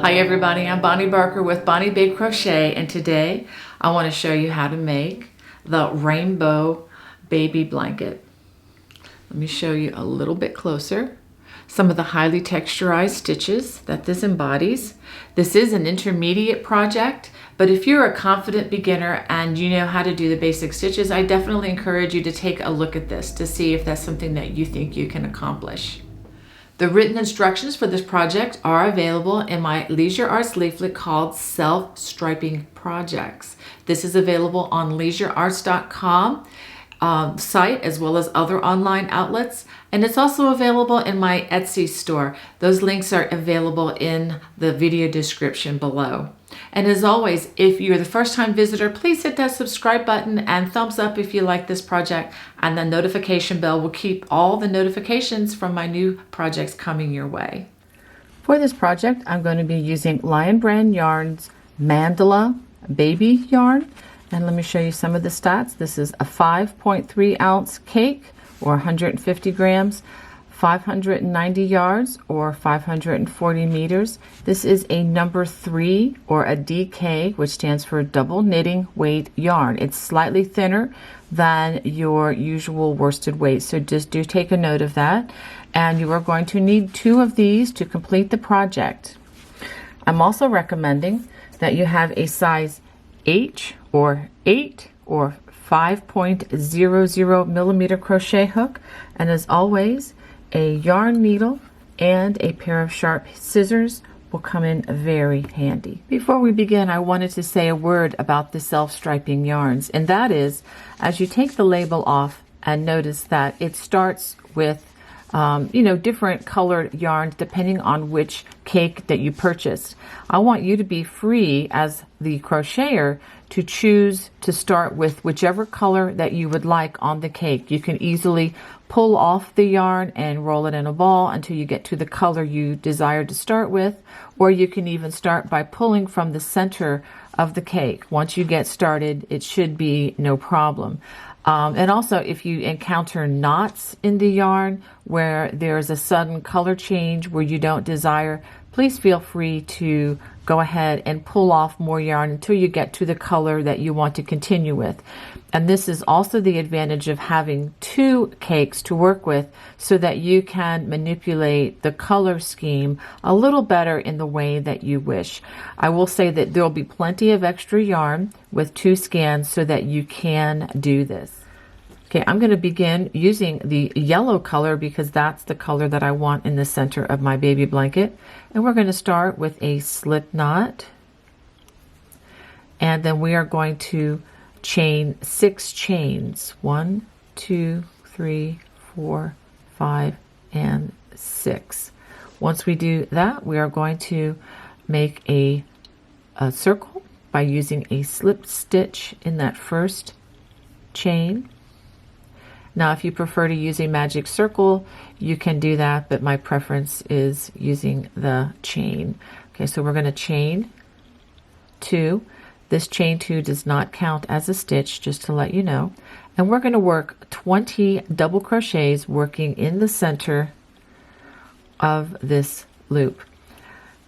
Hi everybody, I'm Bonnie Barker with Bonnie Babe Crochet, and today I want to show you how to make the rainbow baby blanket. Let me show you a little bit closer some of the highly texturized stitches that this embodies. This is an intermediate project, but if you're a confident beginner and you know how to do the basic stitches, I definitely encourage you to take a look at this to see if that's something that you think you can accomplish. The written instructions for this project are available in my Leisure Arts leaflet called Self-Striping Projects. This is available on leisurearts.com site as well as other online outlets, and it's also available in my Etsy store. Those links are available in the video description below. And as always, if you're the first-time visitor, please hit that subscribe button and thumbs up if you like this project, and the notification bell will keep all the notifications from my new projects coming your way. For this project, I'm going to be using Lion Brand Yarns Mandala Baby Yarn. And let me show you some of the stats. This is a 5.3 ounce cake, or 150 grams, 590 yards, or 540 meters. This is a number 3, or a DK, which stands for double knitting weight yarn. It's slightly thinner than your usual worsted weight, so just do take a note of that. And you are going to need 2 of these to complete the project. I'm also recommending that you have a size H or 8 or 5.00 millimeter crochet hook, and as always, a yarn needle and a pair of sharp scissors will come in very handy. Before we begin, I wanted to say a word about the self-striping yarns, and that is, as you take the label off and notice that it starts with different colored yarns depending on which cake that you purchased. I want you to be free as the crocheter to choose to start with whichever color that you would like on the cake. You can easily pull off the yarn and roll it in a ball until you get to the color you desire to start with, or you can even start by pulling from the center of the cake. Once you get started, it should be no problem. And also, if you encounter knots in the yarn where there's a sudden color change where you don't desire, please feel free to go ahead and pull off more yarn until you get to the color that you want to continue with. And this is also the advantage of having 2 cakes to work with, so that you can manipulate the color scheme a little better in the way that you wish. I will say that there will be plenty of extra yarn with 2 scans so that you can do this. Okay, I'm going to begin using the yellow color because that's the color that I want in the center of my baby blanket. And we're going to start with a slip knot. And then we are going to chain 6 chains. 1, 2, 3, 4, 5, and 6. Once we do that, we are going to make a circle by using a slip stitch in that first chain. Now, if you prefer to use a magic circle, you can do that, but my preference is using the chain. Okay, so we're going to chain 2. This chain 2 does not count as a stitch, just to let you know. And we're going to work 20 double crochets working in the center of this loop.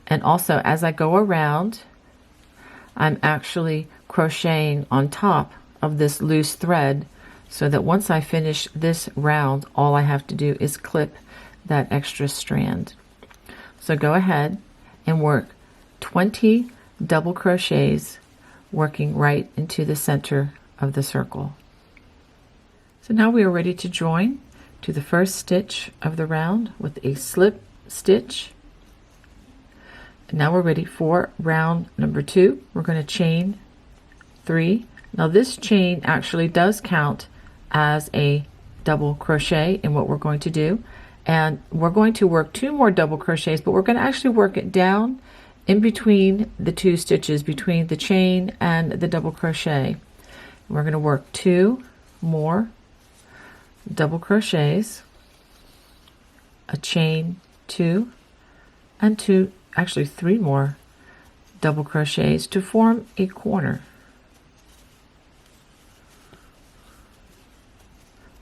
And also, as I go around, I'm actually crocheting on top of this loose thread, so that once I finish this round, all I have to do is clip that extra strand. So go ahead and work 20 double crochets working right into the center of the circle. So now we are ready to join to the first stitch of the round with a slip stitch. And now we're ready for round number 2. We're going to chain 3. Now this chain actually does count as a double crochet in what we're going to do, and we're going to work 2 more double crochets, but we're going to actually work it down in between the 2 stitches between the chain and the double crochet. We're going to work 2 more double crochets, a chain 2, and 3 more double crochets to form a corner.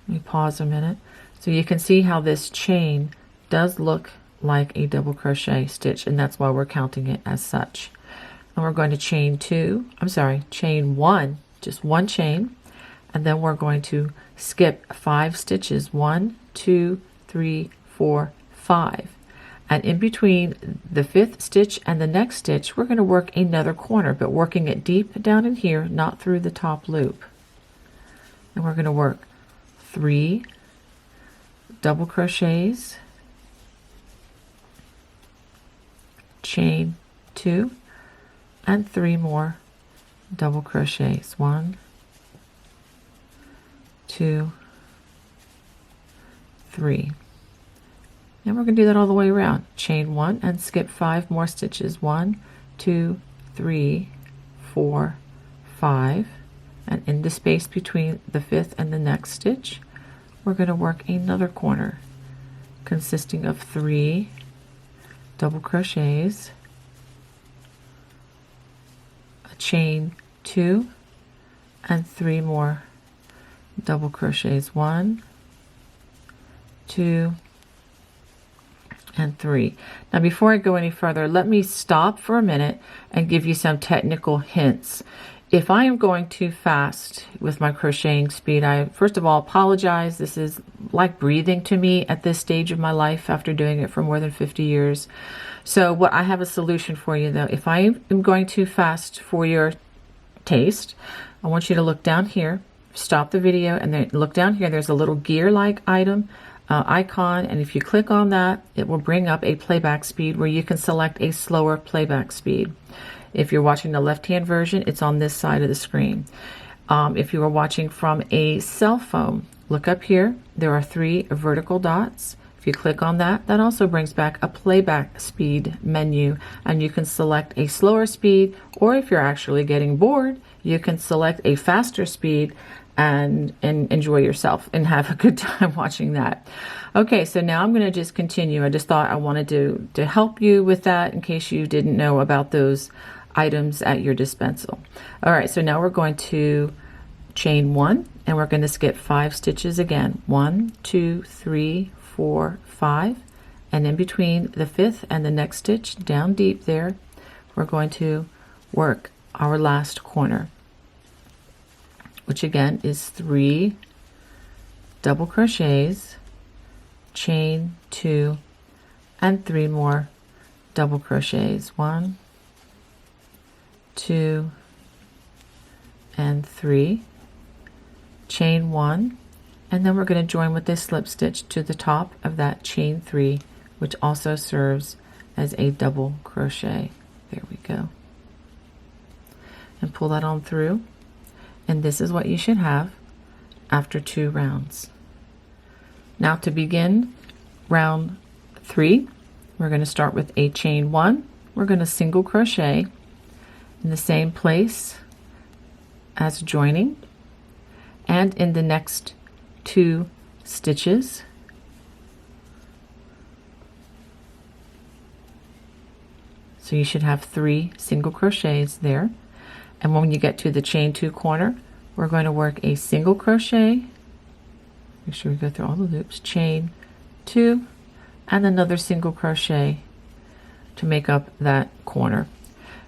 Let me pause a minute so you can see how this chain does look like a double crochet stitch, and that's why we're counting it as such. And we're going to chain one, just one chain, and then we're going to skip 5 stitches, 1, 2, 3, 4, 5. And in between the 5th stitch and the next stitch, we're going to work another corner, but working it deep down in here, not through the top loop. And we're going to work 3 double crochets, chain 2, and 3 more double crochets. 1, 2, 3. And we're going to do that all the way around. Chain 1 and skip 5 more stitches. 1, 2, 3, 4, 5. And in the space between the 5th and the next stitch, we're going to work another corner consisting of 3 double crochets, a chain 2, and 3 more double crochets. 1, 2, and 3. Now before I go any further, let me stop for a minute and give you some technical hints. If I am going too fast with my crocheting speed, I first of all apologize. This is like breathing to me at this stage of my life after doing it for more than 50 years. So what I have a solution for you though. If I am going too fast for your taste, I want you to look down here, stop the video, and then look down here. There's a little gear-like item. Icon, and if you click on that, it will bring up a playback speed where you can select a slower playback speed. If you're watching the left-hand version, it's on this side of the screen. If you are watching from a cell phone, look up here. There are 3 vertical dots. If you click on that, that also brings back a playback speed menu, and you can select a slower speed, or if you're actually getting bored, you can select a faster speed and enjoy yourself and have a good time watching that. Okay, so now I'm going to just continue. I just thought I wanted to help you with that in case you didn't know about those items at your dispensal. All right, so now we're going to chain 1, and we're going to skip 5 stitches again. 1, 2, 3, 4, 5, and in between the 5th and the next stitch, down deep there, we're going to work our last corner, which again is 3 double crochets, chain 2, and 3 more double crochets. 1, 2, and 3, chain 1, and then we're going to join with this slip stitch to the top of that chain 3, which also serves as a double crochet. There we go. And pull that on through. And this is what you should have after 2 rounds. Now to begin round 3, we're going to start with a chain 1. We're going to single crochet in the same place as joining, and in the next 2 stitches, so you should have 3 single crochets there. And when you get to the chain 2 corner, we're going to work a single crochet. Make sure we go through all the loops. Chain 2 and another single crochet to make up that corner.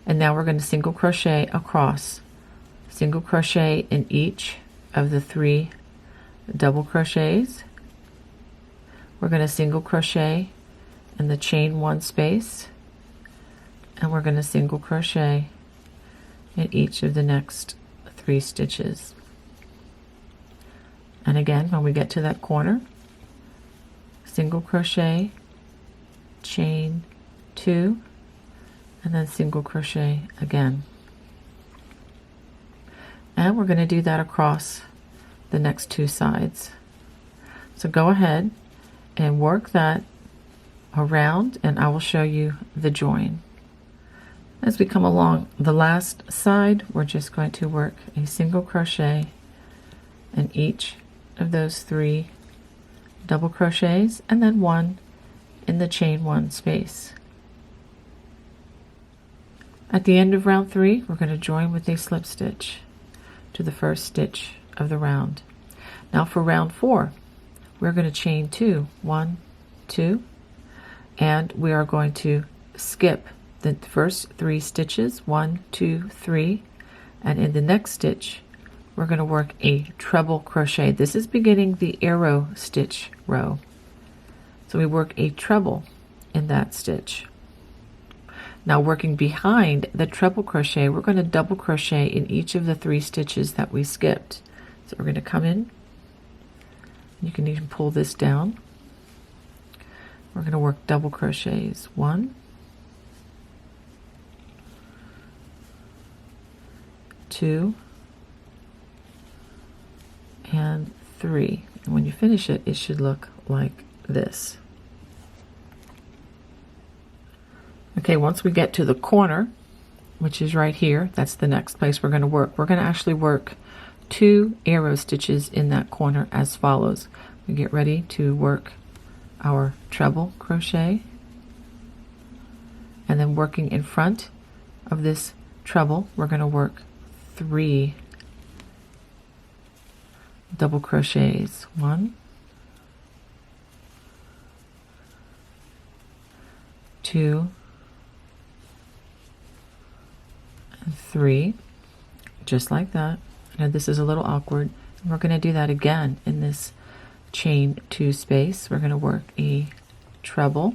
And now we're going to single crochet across. Single crochet in each of the 3 double crochets. We're going to single crochet in the chain 1 space, and we're going to single crochet in each of the next 3 stitches. And again, when we get to that corner, single crochet, chain 2, and then single crochet again. And we're going to do that across the next 2 sides. So go ahead and work that around, and I will show you the join. As we come along the last side, we're just going to work a single crochet in each of those 3 double crochets, and then 1 in the chain 1 space. At the end of round 3, we're going to join with a slip stitch to the first stitch of the round. Now for round 4, we're going to chain 2, 1, 2, and we are going to skip the first 3 stitches, 1, 2, 3, and in the next stitch we're going to work a treble crochet. This is beginning the arrow stitch row, so we work a treble in that stitch. Now working behind the treble crochet, we're going to double crochet in each of the 3 stitches that we skipped. So we're going to come in, you can even pull this down. We're going to work double crochets, 1, 2, and 3. And when you finish it, it should look like this. Okay, once we get to the corner, which is right here, that's the next place we're going to work. We're going to actually work 2 arrow stitches in that corner as follows. We get ready to work our treble crochet, and then working in front of this treble, we're going to work 3 double crochets. 1, 2, and 3, just like that. Now this is a little awkward. We're going to do that again in this chain 2 space. We're going to work a treble,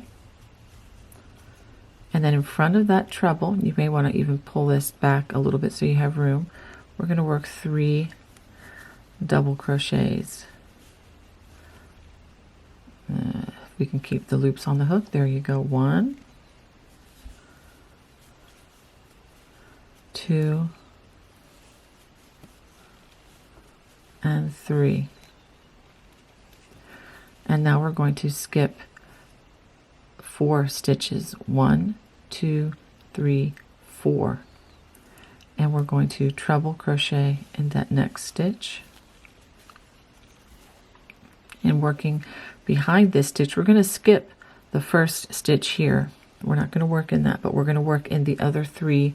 and then in front of that treble, you may want to even pull this back a little bit so you have room. We're going to work 3 double crochets. We can keep the loops on the hook. There you go. 1, 2, and 3. And now we're going to skip 4 stitches. 1, 2, 3, 4. And we're going to treble crochet in that next stitch. And working behind this stitch, we're going to skip the first stitch here. We're not going to work in that, but we're going to work in the other 3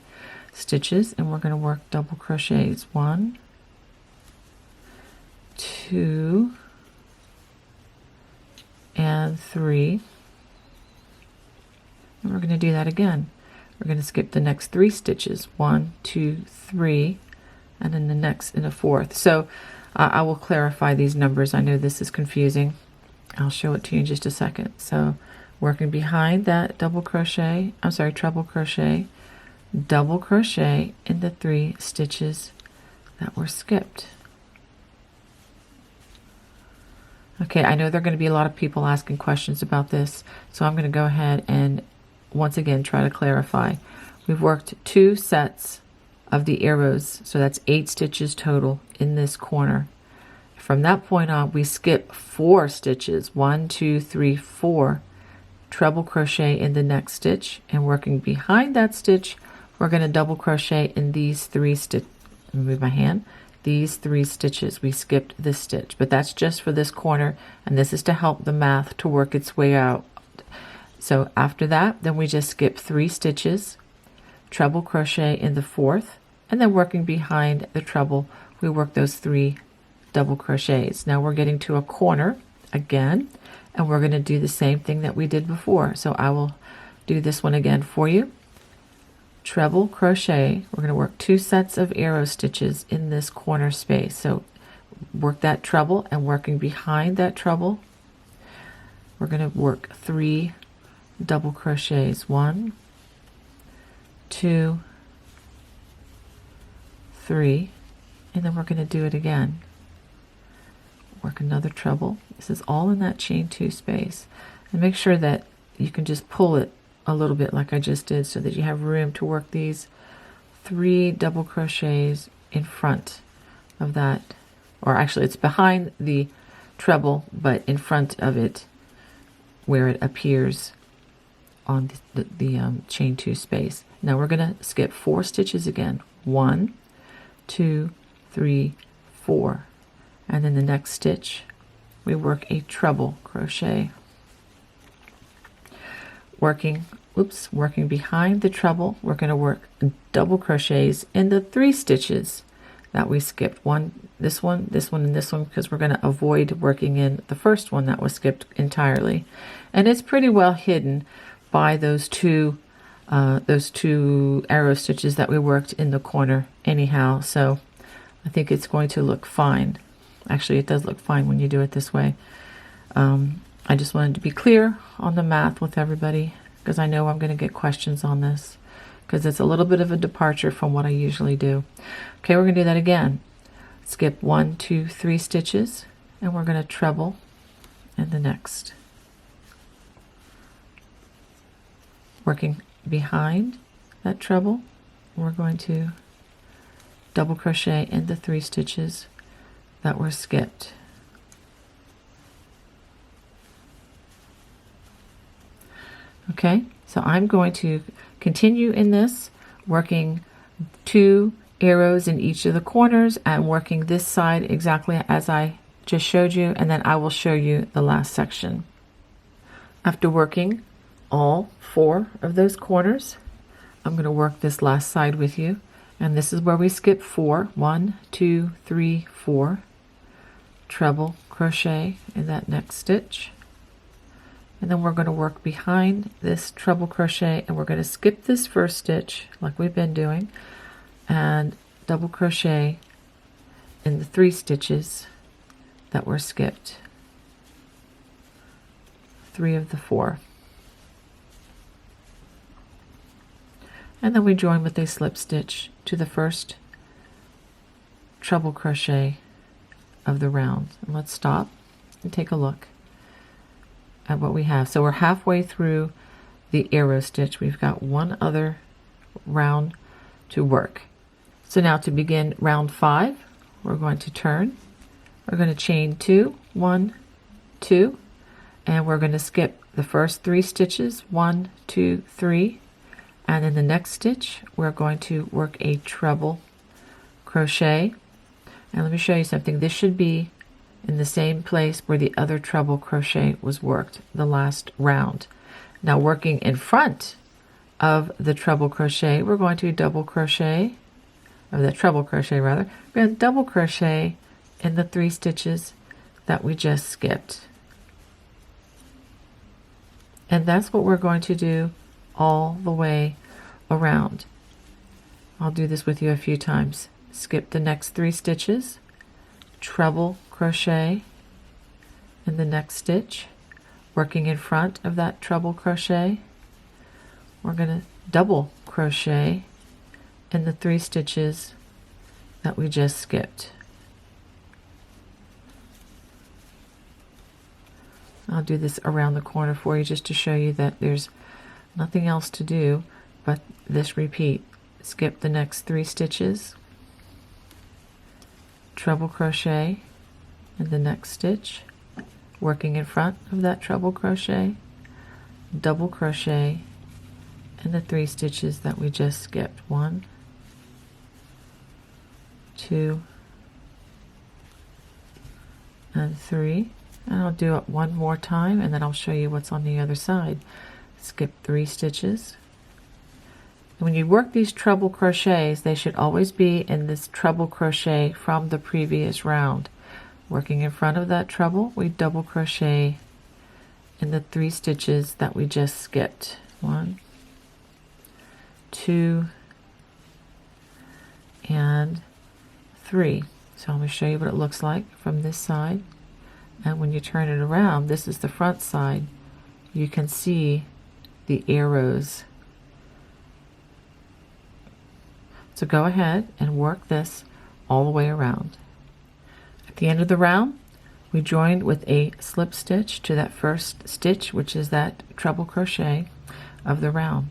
stitches, and we're going to work double crochets. 1, 2, and 3. And we're going to do that again. We're going to skip the next 3 stitches. 1, 2, 3, and then the next in a 4th. So I will clarify these numbers. I know this is confusing. I'll show it to you in just a second. So working behind that double crochet, treble crochet, double crochet in the 3 stitches that were skipped. Okay, I know there are going to be a lot of people asking questions about this, so I'm going to go ahead and once again try to clarify. We've worked 2 sets of the arrows, so that's 8 stitches total in this corner. From that point on, we skip 4 stitches. 1, 2, 3, 4. Treble crochet in the next stitch, and working behind that stitch, we're going to double crochet in these 3 stitches. Move my hand. These 3 stitches. We skipped this stitch, but that's just for this corner, and this is to help the math to work its way out. So after that, then we just skip 3 stitches, treble crochet in the 4th, and then working behind the treble, we work those 3 double crochets. Now we're getting to a corner again, and we're going to do the same thing that we did before. So I will do this one again for you. Treble crochet, we're going to work 2 sets of arrow stitches in this corner space. So work that treble, and working behind that treble, we're going to work 3 double crochets. 1, 2, 3, and then we're going to do it again. Work another treble. This is all in that chain 2 space, and make sure that you can just pull it a little bit like I just did, so that you have room to work these 3 double crochets in front of that, or actually it's behind the treble but in front of it where it appears on the chain 2 space. Now we're going to skip 4 stitches again. 1, 2, 3, 4, and then the next stitch we work a treble crochet. Working behind the treble, we're going to work double crochets in the 3 stitches that we skipped. This one, and this one, because we're going to avoid working in the first one that was skipped entirely. And it's pretty well hidden by those two arrow stitches that we worked in the corner anyhow. So I think it's going to look fine. Actually, it does look fine when you do it this way. I just wanted to be clear on the math with everybody, because I know I'm going to get questions on this, because it's a little bit of a departure from what I usually do. Okay, we're going to do that again. Skip 1, 2, 3 stitches, and we're going to treble in the next. Working behind that treble, we're going to double crochet in the 3 stitches that were skipped. Okay, so I'm going to continue in this, working 2 arrows in each of the corners and working this side exactly as I just showed you, and then I will show you the last section. After working all 4 of those corners, I'm going to work this last side with you, and this is where we skip 4. 1, 2, 3, 4. Treble crochet in that next stitch. And then we're going to work behind this treble crochet, and we're going to skip this first stitch like we've been doing and double crochet in the 3 stitches that were skipped. 3 of the 4. And then we join with a slip stitch to the first treble crochet of the round. And let's stop and take a look at what we have. So we're halfway through the arrow stitch. We've got 1 other round to work. So now to begin round 5, we're going to turn. We're going to chain 2, 1, 2, and we're going to skip the first 3 stitches, 1, 2, 3, and in the next stitch we're going to work a treble crochet. And let me show you something. This should be in the same place where the other treble crochet was worked the last round. Now working in front of the treble crochet, we're going to double crochet, or the treble crochet rather, we're going to double crochet in the 3 stitches that we just skipped. And that's what we're going to do all the way around. I'll do this with you a few times. Skip the next 3 stitches, treble crochet in the next stitch, working in front of that treble crochet. We're going to double crochet in the 3 stitches that we just skipped. I'll do this around the corner for you just to show you that there's nothing else to do but this repeat. Skip the next 3 stitches, treble crochet in the next stitch, working in front of that treble crochet, double crochet in the 3 stitches that we just skipped. 1, 2, and 3. And I'll do it one more time, and then I'll show you what's on the other side. Skip 3 stitches. When you work these treble crochets, they should always be in this treble crochet from the previous round. Working in front of that treble, we double crochet in the 3 stitches that we just skipped. 1, 2, and 3. So I'm going to show you what it looks like from this side. And when you turn it around, this is the front side, you can see the arrows. So go ahead and work this all the way around. At the end of the round, we joined with a slip stitch to that first stitch, which is that treble crochet of the round.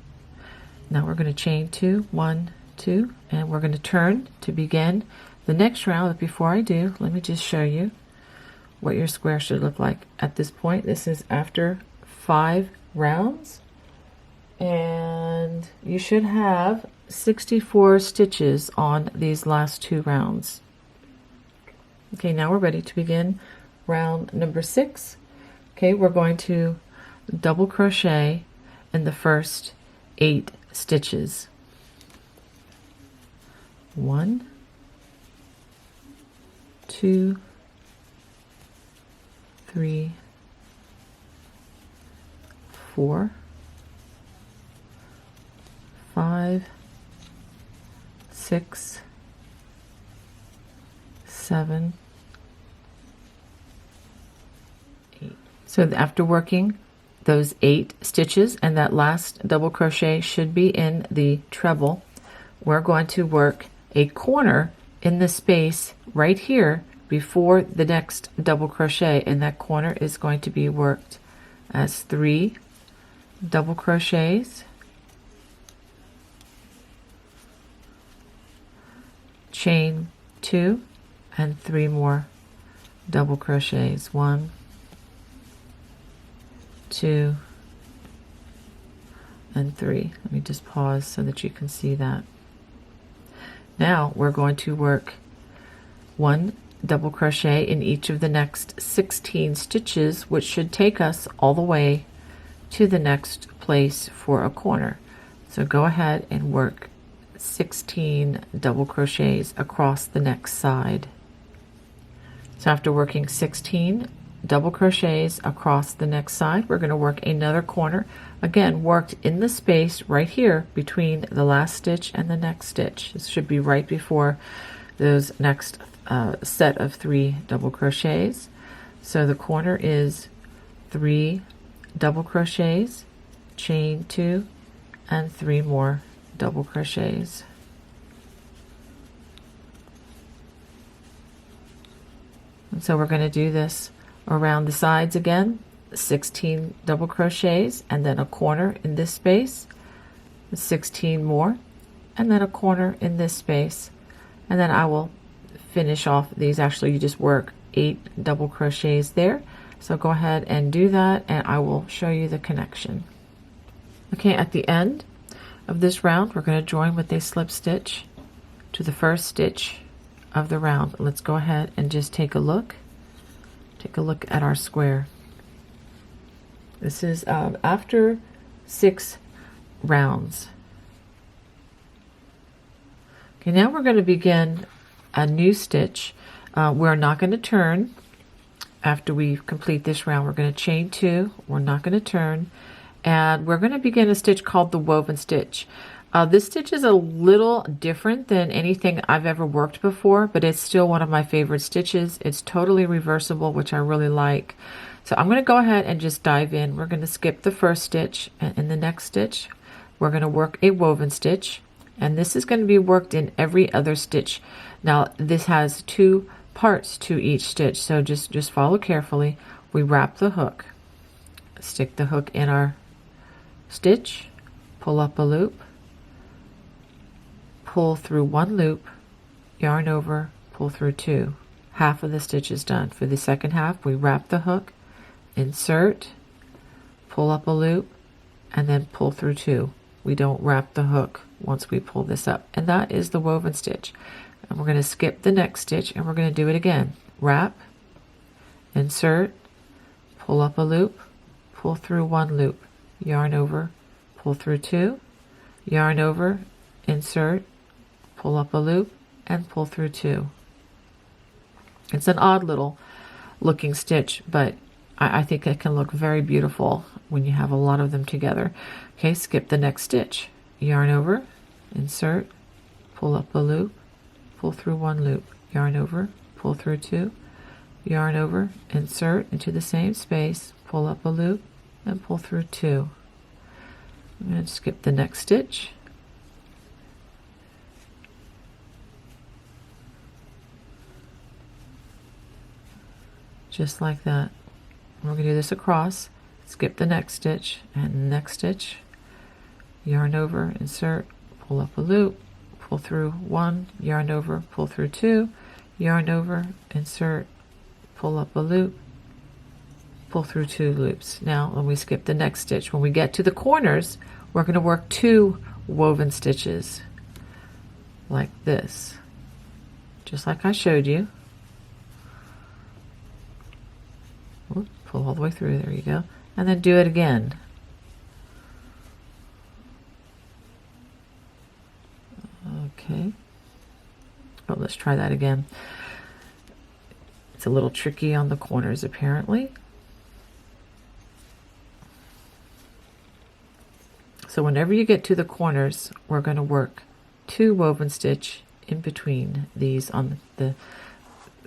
Now we're going to chain 2, 1, 2, and we're going to turn to begin the next round. But before I do, let me just show you what your square should look like at this point. This is after 5 rounds, and you should have 64 stitches on these last 2 rounds. Okay, now we're ready to begin round number 6. Okay, we're going to double crochet in the first 8 stitches. 1, 2, 3, 4, 5, 6, 7, 8. So after working those 8 stitches, and that last double crochet should be in the treble, we're going to work a corner in the space right here before the next double crochet, and that corner is going to be worked as 3 double crochets, chain 2, and 3 more double crochets. 1, 2, and 3. Let me just pause so that you can see that. Now we're going to work 1 double crochet in each of the next 16 stitches, which should take us all the way to the next place for a corner. So go ahead and work 16 double crochets across the next side. So after working 16 double crochets across the next side, we're going to work another corner, again worked in the space right here between the last stitch and the next stitch. This should be right before those next set of 3 double crochets. So the corner is 3 double crochets, chain 2, and 3 more double crochets. And so we're going to do this around the sides again, 16 double crochets, and then a corner in this space, 16 more, and then a corner in this space, and then I will finish off these. Actually, you just work 8 double crochets there, so go ahead and do that, and I will show you the connection. Okay, at the end of this round, we're going to join with a slip stitch to the first stitch of the round. Let's go ahead and just take a look at our square. This is after 6 rounds. Okay, now we're going to begin a new stitch. We're not going to turn after we complete this round. We're going to chain 2, we're not going to turn, and we're going to begin a stitch called the woven stitch. This stitch is a little different than anything I've ever worked before, but it's still one of my favorite stitches. It's totally reversible, which I really like. So I'm going to go ahead and just dive in. We're going to skip the first stitch, and in the next stitch we're going to work a woven stitch, and this is going to be worked in every other stitch. Now this has 2 parts to each stitch, so just follow carefully. We wrap the hook, stick the hook in our stitch, pull up a loop, pull through 1 loop, yarn over, pull through 2. Half of the stitch is done. For the second half, we wrap the hook, insert, pull up a loop, and then pull through 2. We don't wrap the hook once we pull this up, and that is the woven stitch. And we're going to skip the next stitch, and we're going to do it again. Wrap, insert, pull up a loop, pull through 1 loop, yarn over, pull through 2, yarn over, insert, pull up a loop, and pull through 2. It's an odd little looking stitch, but I think it can look very beautiful when you have a lot of them together. Okay, skip the next stitch, yarn over, insert, pull up a loop, pull through 1 loop, yarn over, pull through 2, yarn over, insert into the same space, pull up a loop, and pull through 2. I'm going to skip the next stitch, just like that. We're going to do this across, skip the next stitch, and next stitch, yarn over, insert, pull up a loop, pull through 1, yarn over, pull through 2, yarn over, insert, pull up a loop, pull through 2 loops. Now when we skip the next stitch, when we get to the corners, we're going to work 2 woven stitches like this, just like I showed you. Oops, pull all the way through, there you go, and then do it again. Okay, oh, let's try that again. It's a little tricky on the corners apparently. So whenever you get to the corners, we're going to work 2 woven stitch in between these on the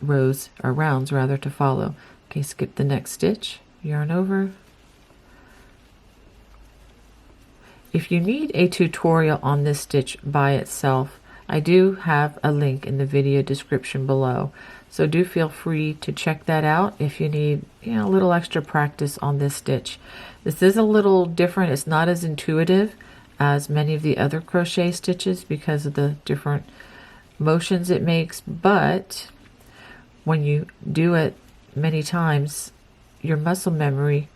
rows or rounds rather to follow. Okay, skip the next stitch, yarn over. If you need a tutorial on this stitch by itself, I do have a link in the video description below. So do feel free to check that out if you need, you know, a little extra practice on this stitch. This is a little different. It's not as intuitive as many of the other crochet stitches because of the different motions it makes, but when you do it many times, your muscle memory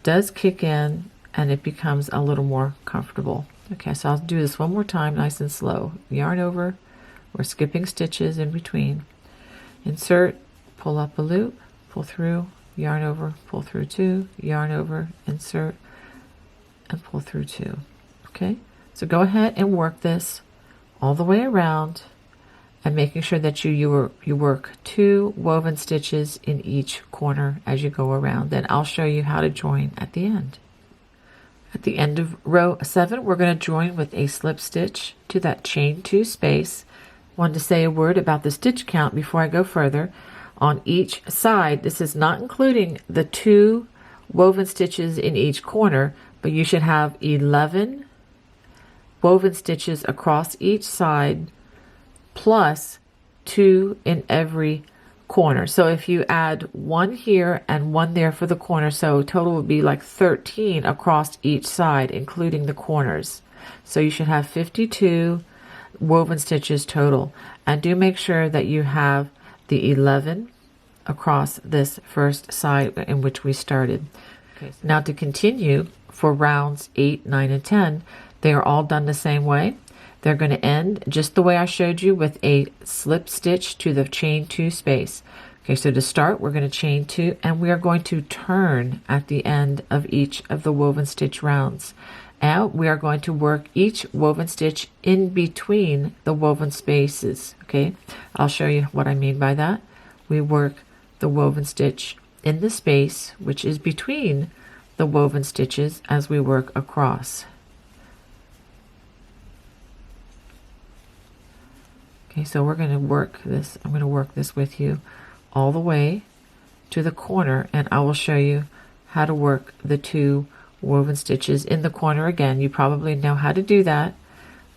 does kick in and it becomes a little more comfortable. Okay, so I'll do this one more time, nice and slow. Yarn over, we're skipping stitches in between. Insert, pull up a loop, pull through, yarn over, pull through 2, yarn over, insert, and pull through 2. Okay, so go ahead and work this all the way around and making sure that you work 2 woven stitches in each corner as you go around. Then I'll show you how to join at the end. At the end of row 7, we're going to join with a slip stitch to that chain 2 space. Wanted to say a word about the stitch count before I go further. On each side, this is not including the 2 woven stitches in each corner, but you should have 11 woven stitches across each side plus 2 in every corner. So if you add 1 here and 1 there for the corner, so total would be like 13 across each side, including the corners. So you should have 52 woven stitches total. And do make sure that you have the 11 across this first side in which we started. Okay, so now to continue for rounds 8, 9, and 10, they are all done the same way. They're going to end just the way I showed you with a slip stitch to the chain 2 space. Okay, so to start, we're going to chain 2 and we are going to turn at the end of each of the woven stitch rounds. And we are going to work each woven stitch in between the woven spaces. Okay, I'll show you what I mean by that. We work the woven stitch in the space which is between the woven stitches as we work across. Okay, so we're going to work this. I'm going to work this with you all the way to the corner, and I will show you how to work the 2 woven stitches in the corner again. You probably know how to do that,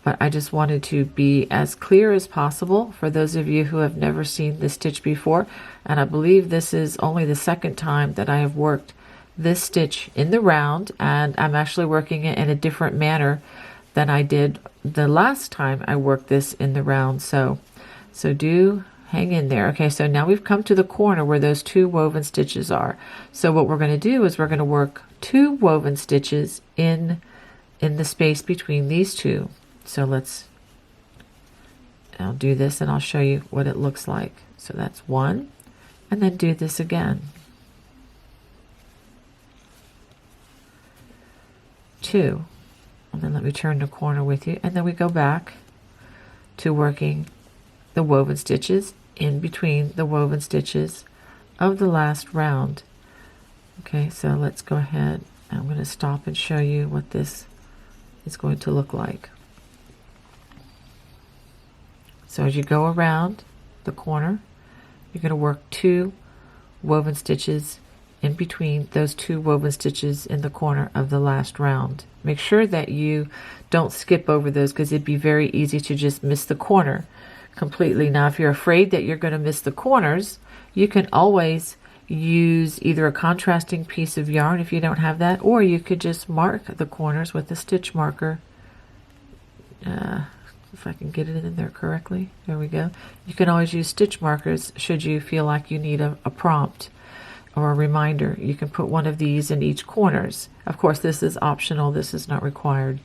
but I just wanted to be as clear as possible for those of you who have never seen this stitch before. And I believe this is only the 2nd time that I have worked this stitch in the round, and I'm actually working it in a different manner than I did the last time I worked this in the round. So do hang in there. Okay, so now we've come to the corner where those 2 woven stitches are. So what we're going to do is we're going to work 2 woven stitches in the space between these 2. So I'll do this and I'll show you what it looks like. So that's 1, and then do this again. 2. And then let me turn the corner with you, and then we go back to working the woven stitches in between the woven stitches of the last round. Okay, so let's go ahead. I'm going to stop and show you what this is going to look like. So as you go around the corner, you're going to work 2 woven stitches in between those 2 woven stitches in the corner of the last round. Make sure that you don't skip over those because it'd be very easy to just miss the corner completely. Now, if you're afraid that you're going to miss the corners, you can always use either a contrasting piece of yarn if you don't have that, or you could just mark the corners with a stitch marker. If I can get it in there correctly. There we go. You can always use stitch markers should you feel like you need a prompt or a reminder. You can put one of these in each corners. Of course, this is optional. This is not required.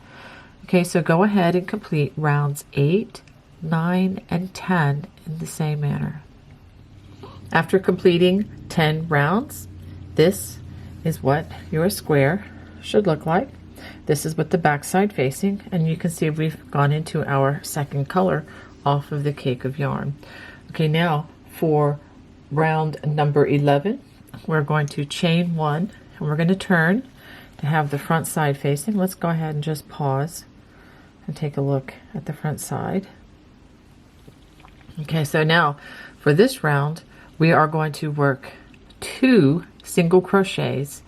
Okay, so go ahead and complete rounds 8, 9, and 10 in the same manner. After completing 10 rounds, this is what your square should look like. This is with the back side facing, and you can see we've gone into our second color off of the cake of yarn. Okay, now for round number 11. We're going to chain 1 and we're going to turn to have the front side facing. Let's go ahead and just pause and take a look at the front side. Okay, so now for this round we are going to work 2 single crochets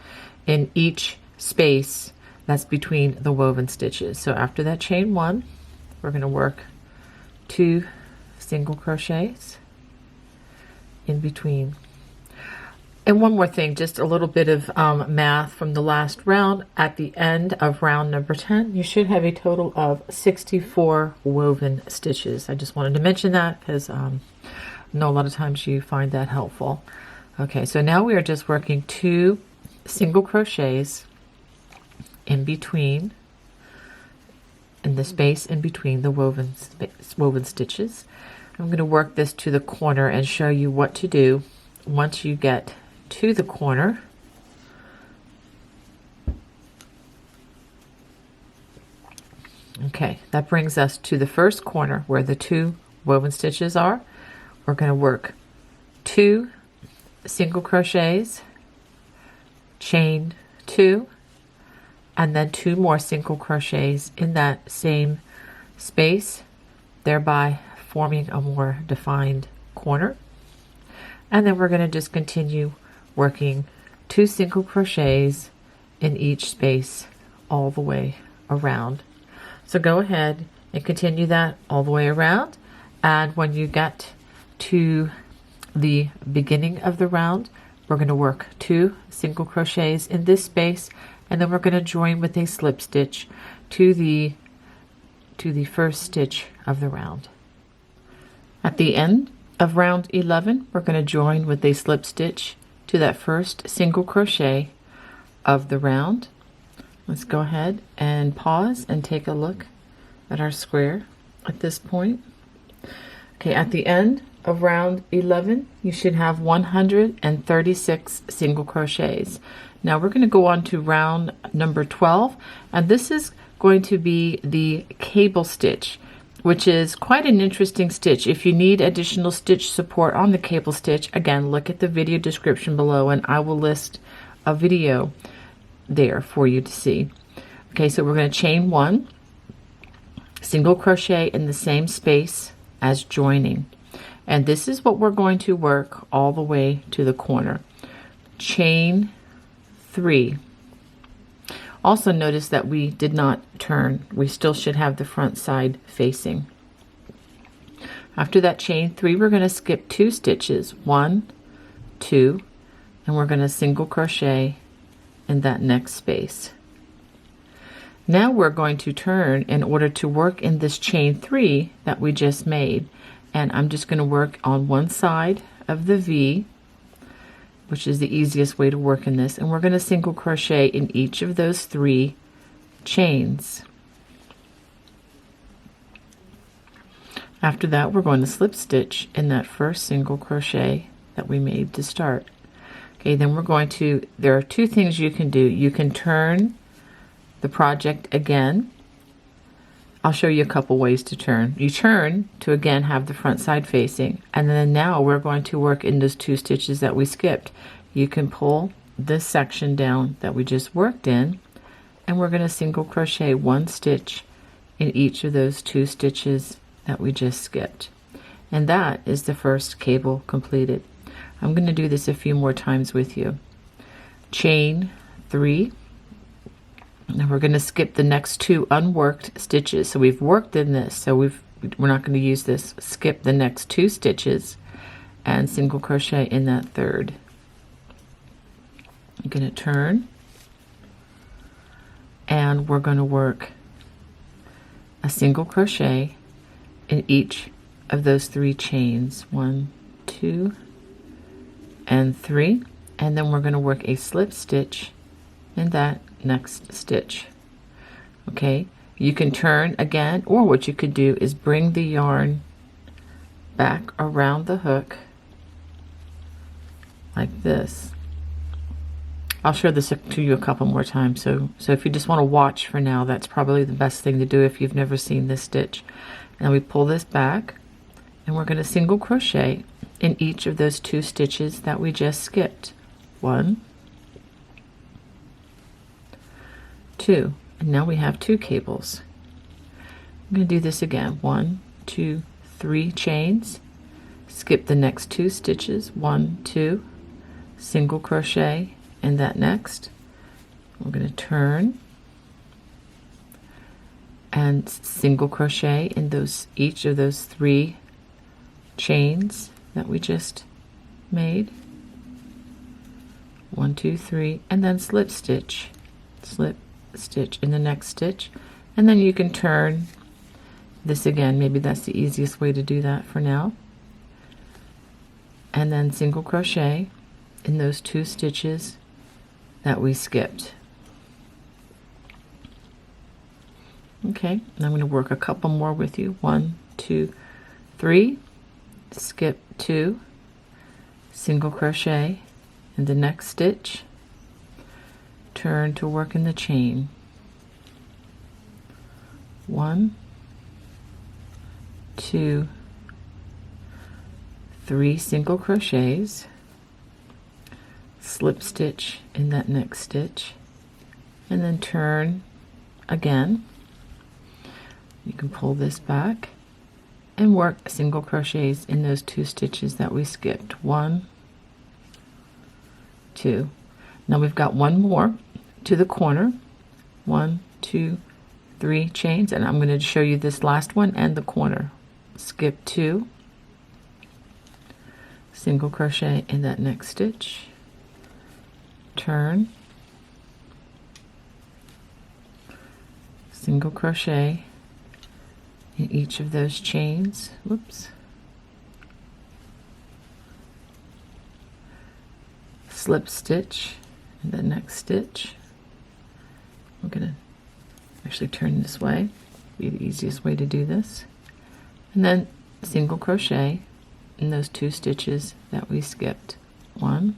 in each space that's between the woven stitches. So after that chain 1, we're going to work 2 single crochets in between. And one more thing, just a little bit of math from the last round. At the end of round number 10, you should have a total of 64 woven stitches. I just wanted to mention that because I know a lot of times you find that helpful. Okay, so now we are just working 2 single crochets in between, in the space in between the woven stitches. I'm going to work this to the corner and show you what to do once you get to the corner. Okay, that brings us to the first corner where the 2 woven stitches are. We're going to work 2 single crochets, chain 2, and then 2 more single crochets in that same space, thereby forming a more defined corner. And then we're going to just continue working 2 single crochets in each space all the way around. So go ahead and continue that all the way around, and when you get to the beginning of the round, we're going to work 2 single crochets in this space, and then we're going to join with a slip stitch to the first stitch of the round. At the end of round 11, we're going to join with a slip stitch to that first single crochet of the round. Let's go ahead and pause and take a look at our square at this point. Okay, at the end of round 11, you should have 136 single crochets. Now we're going to go on to round number 12, and this is going to be the cable stitch, which is quite an interesting stitch. If you need additional stitch support on the cable stitch, again, look at the video description below and I will list a video there for you to see. Okay, so we're going to chain 1, single crochet in the same space as joining. And this is what we're going to work all the way to the corner. Chain 3. Also notice that we did not turn. We still should have the front side facing. After that chain 3, we're going to skip 2 stitches, 1, 2, and we're going to single crochet in that next space. Now we're going to turn in order to work in this chain 3 that we just made. And I'm just going to work on one side of the V, which is the easiest way to work in this, and we're going to single crochet in each of those 3 chains. After that, we're going to slip stitch in that first single crochet that we made to start. Okay, then we're going to, there are 2 things you can do. You can turn the project again. I'll show you a couple ways to turn. You turn to again have the front side facing, and then now we're going to work in those 2 stitches that we skipped. You can pull this section down that we just worked in, and we're going to single crochet 1 stitch in each of those 2 stitches that we just skipped. And that is the first cable completed. I'm going to do this a few more times with you. Chain 3. Now we're going to skip the next 2 unworked stitches. So we've worked in this, so we're not going to use this. Skip the next 2 stitches and single crochet in that third. I'm going to turn, and we're going to work a single crochet in each of those 3 chains. 1, 2, and 3, and then we're going to work a slip stitch in that next stitch. Okay, you can turn again, or what you could do is bring the yarn back around the hook like this. I'll show this to you a couple more times, so if you just want to watch for now, that's probably the best thing to do if you've never seen this stitch. Now we pull this back, and we're going to single crochet in each of those 2 stitches that we just skipped. 1, 2, and now we have 2 cables. I'm going to do this again. 1, 2, 3 chains, skip the next 2 stitches, 1, 2, single crochet in that next. We're going to turn and single crochet in each of those 3 chains that we just made. 1, 2, 3, and then slip stitch in the next stitch, and then you can turn this again. Maybe that's the easiest way to do that for now. And then single crochet in those 2 stitches that we skipped. Okay, I'm going to work a couple more with you. 1, 2, 3, skip 2, single crochet in the next stitch, turn to work in the chain. 1, 2, 3 single crochets, slip stitch in that next stitch, and then turn again. You can pull this back and work single crochets in those 2 stitches that we skipped. 1, 2. Now we've got 1 more to the corner. 1, 2, 3 chains, and I'm going to show you this last one and the corner. Skip 2, single crochet in that next stitch, turn, single crochet in each of those chains. Whoops. Slip stitch in the next stitch. I'm going to actually turn this way, be the easiest way to do this. And then single crochet in those 2 stitches that we skipped. 1,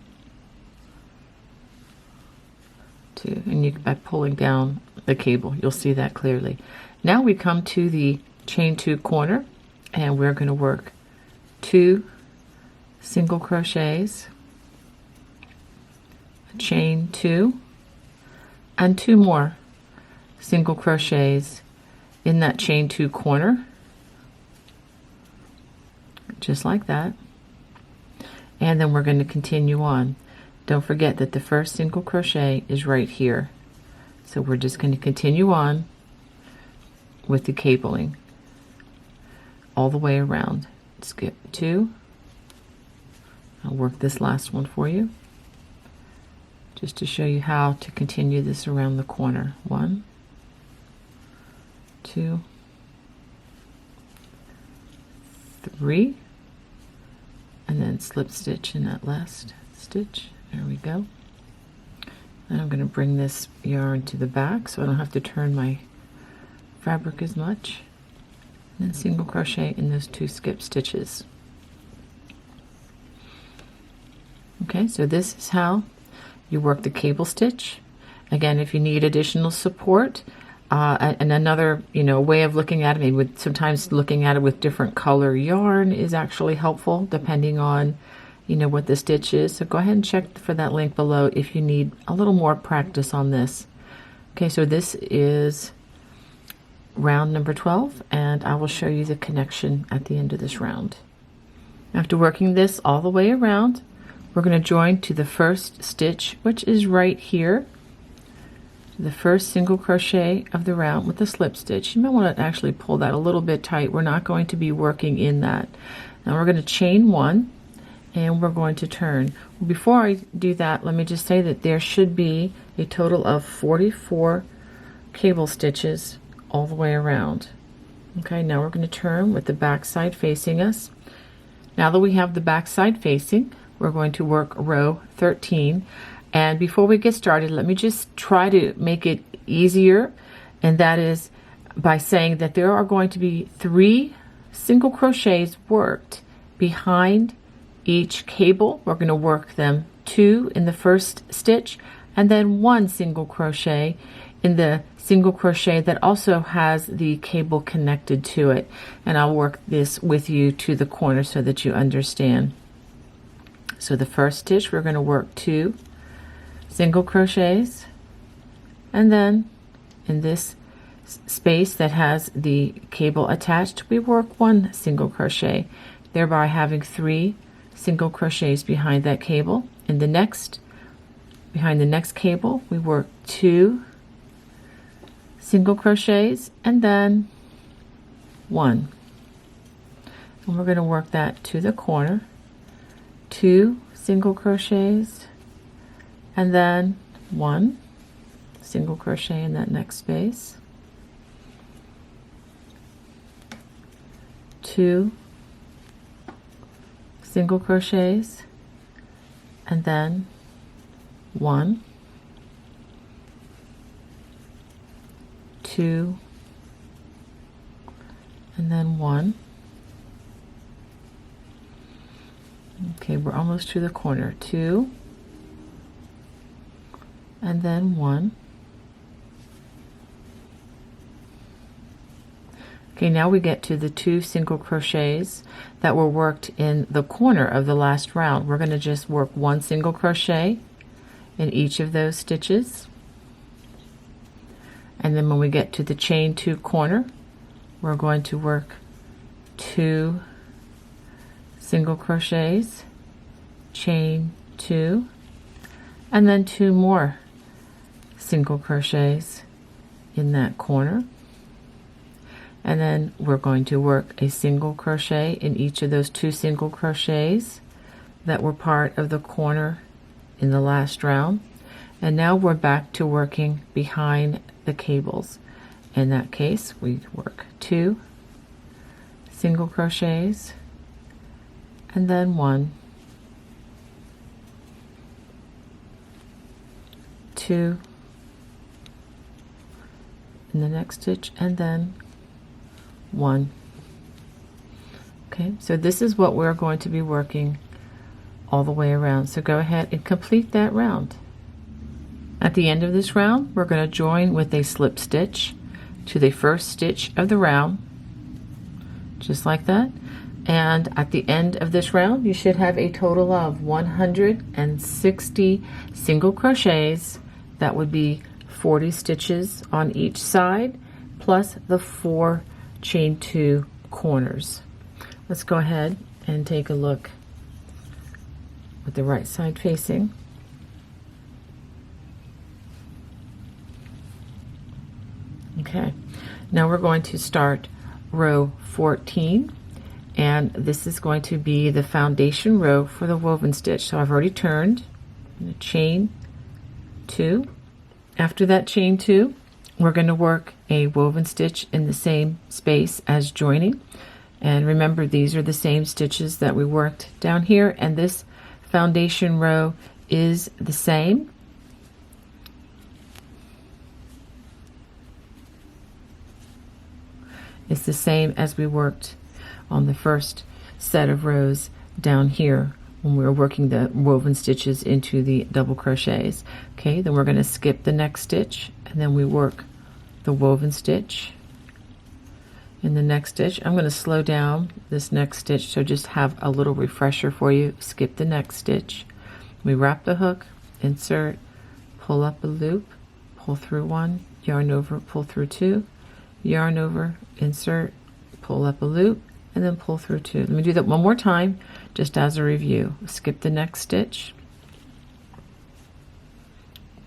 2, and you, by pulling down the cable, you'll see that clearly. Now we come to the chain 2 corner, and we're going to work 2 single crochets, chain 2, and 2 more single crochets in that chain 2 corner, just like that. And then we're going to continue on. Don't forget that the first single crochet is right here, so we're just going to continue on with the cabling all the way around. Skip 2. I'll work this last one for you just to show you how to continue this around the corner. 1, 2, 3, and then slip stitch in that last stitch. There we go. And I'm going to bring this yarn to the back so I don't have to turn my fabric as much. And then single crochet in those 2 skip stitches. Okay, so this is how you work the cable stitch. Again, if you need additional support, and another way of looking at it, maybe with sometimes looking at it with different color yarn is actually helpful depending on what the stitch is. So go ahead and check for that link below if you need a little more practice on this. Okay, so this is round number 12, and I will show you the connection at the end of this round. After working this all the way around, we're going to join to the first stitch, which is right here, the first single crochet of the round with the slip stitch. You might want to actually pull that a little bit tight. We're not going to be working in that. Now we're going to chain 1, and we're going to turn. Before I do that, let me just say that there should be a total of 44 cable stitches all the way around. Okay, now we're going to turn with the back side facing us. Now that we have the back side facing, we're going to work row 13. And before we get started, let me just try to make it easier, and that is by saying that there are going to be 3 single crochets worked behind each cable. We're going to work them 2 in the first stitch, and then 1 single crochet in the single crochet that also has the cable connected to it. And I'll work this with you to the corner so that you understand. So the first stitch, we're going to work 2 single crochets, and then in this space that has the cable attached, we work 1 single crochet, thereby having 3 single crochets behind that cable. In the next, behind the next cable, we work 2 single crochets and then 1. And we're going to work that to the corner, 2 single crochets and then 1 single crochet in that next space, 2 single crochets and then 1, 2 and then 1. Okay, we're almost to the corner. 2 and then 1. Okay, now we get to the 2 single crochets that were worked in the corner of the last round. We're going to just work 1 single crochet in each of those stitches. And then when we get to the chain 2 corner, we're going to work 2 single crochets, chain 2, and then 2 more single crochets in that corner. And then we're going to work a single crochet in each of those 2 single crochets that were part of the corner in the last round. And now we're back to working behind the cables. In that case, we work 2 single crochets and then 1, 2 in the next stitch and then 1. Okay, so this is what we're going to be working all the way around. So go ahead and complete that round. At the end of this round, we're going to join with a slip stitch to the first stitch of the round, just like that. And at the end of this round, you should have a total of 160 single crochets. That would be 40 stitches on each side, plus the 4 chain 2 corners. Let's go ahead and take a look with the right side facing. Okay, now we're going to start row 14, and this is going to be the foundation row for the woven stitch. So I've already turned, chain 2. After that chain 2, we're going to work a woven stitch in the same space as joining. And remember, these are the same stitches that we worked down here, and this foundation row is the same. It's the same as we worked on the first set of rows down here when we were working the woven stitches into the double crochets. Okay, then we're going to skip the next stitch, and then we work the woven stitch in the next stitch. I'm going to slow down this next stitch so just have a little refresher for you. Skip the next stitch. We wrap the hook, insert, pull up a loop, pull through 1, yarn over, pull through 2, yarn over, insert, pull up a loop, and then pull through 2. Let me do that one more time just as a review. Skip the next stitch,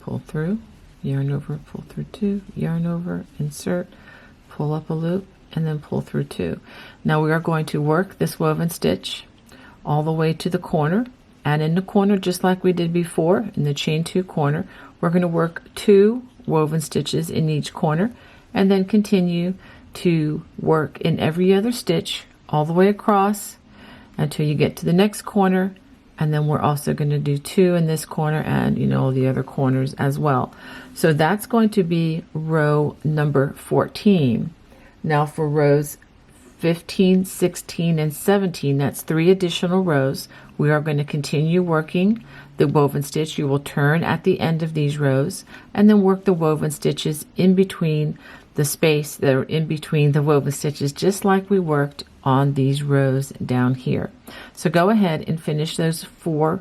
pull through, yarn over, pull through 2, yarn over, insert, pull up a loop, and then pull through 2. Now we are going to work this woven stitch all the way to the corner, and in the corner, just like we did before in the chain 2 corner, we're going to work 2 woven stitches in each corner, and then continue to work in every other stitch all the way across until you get to the next corner. And then we're also going to do 2 in this corner and all the other corners as well. So that's going to be row number 14. Now for rows 15, 16, and 17, that's 3 additional rows. We are going to continue working the woven stitch. You will turn at the end of these rows and then work the woven stitches in between the space that are in between the woven stitches, just like we worked on these rows down here. So go ahead and finish those 4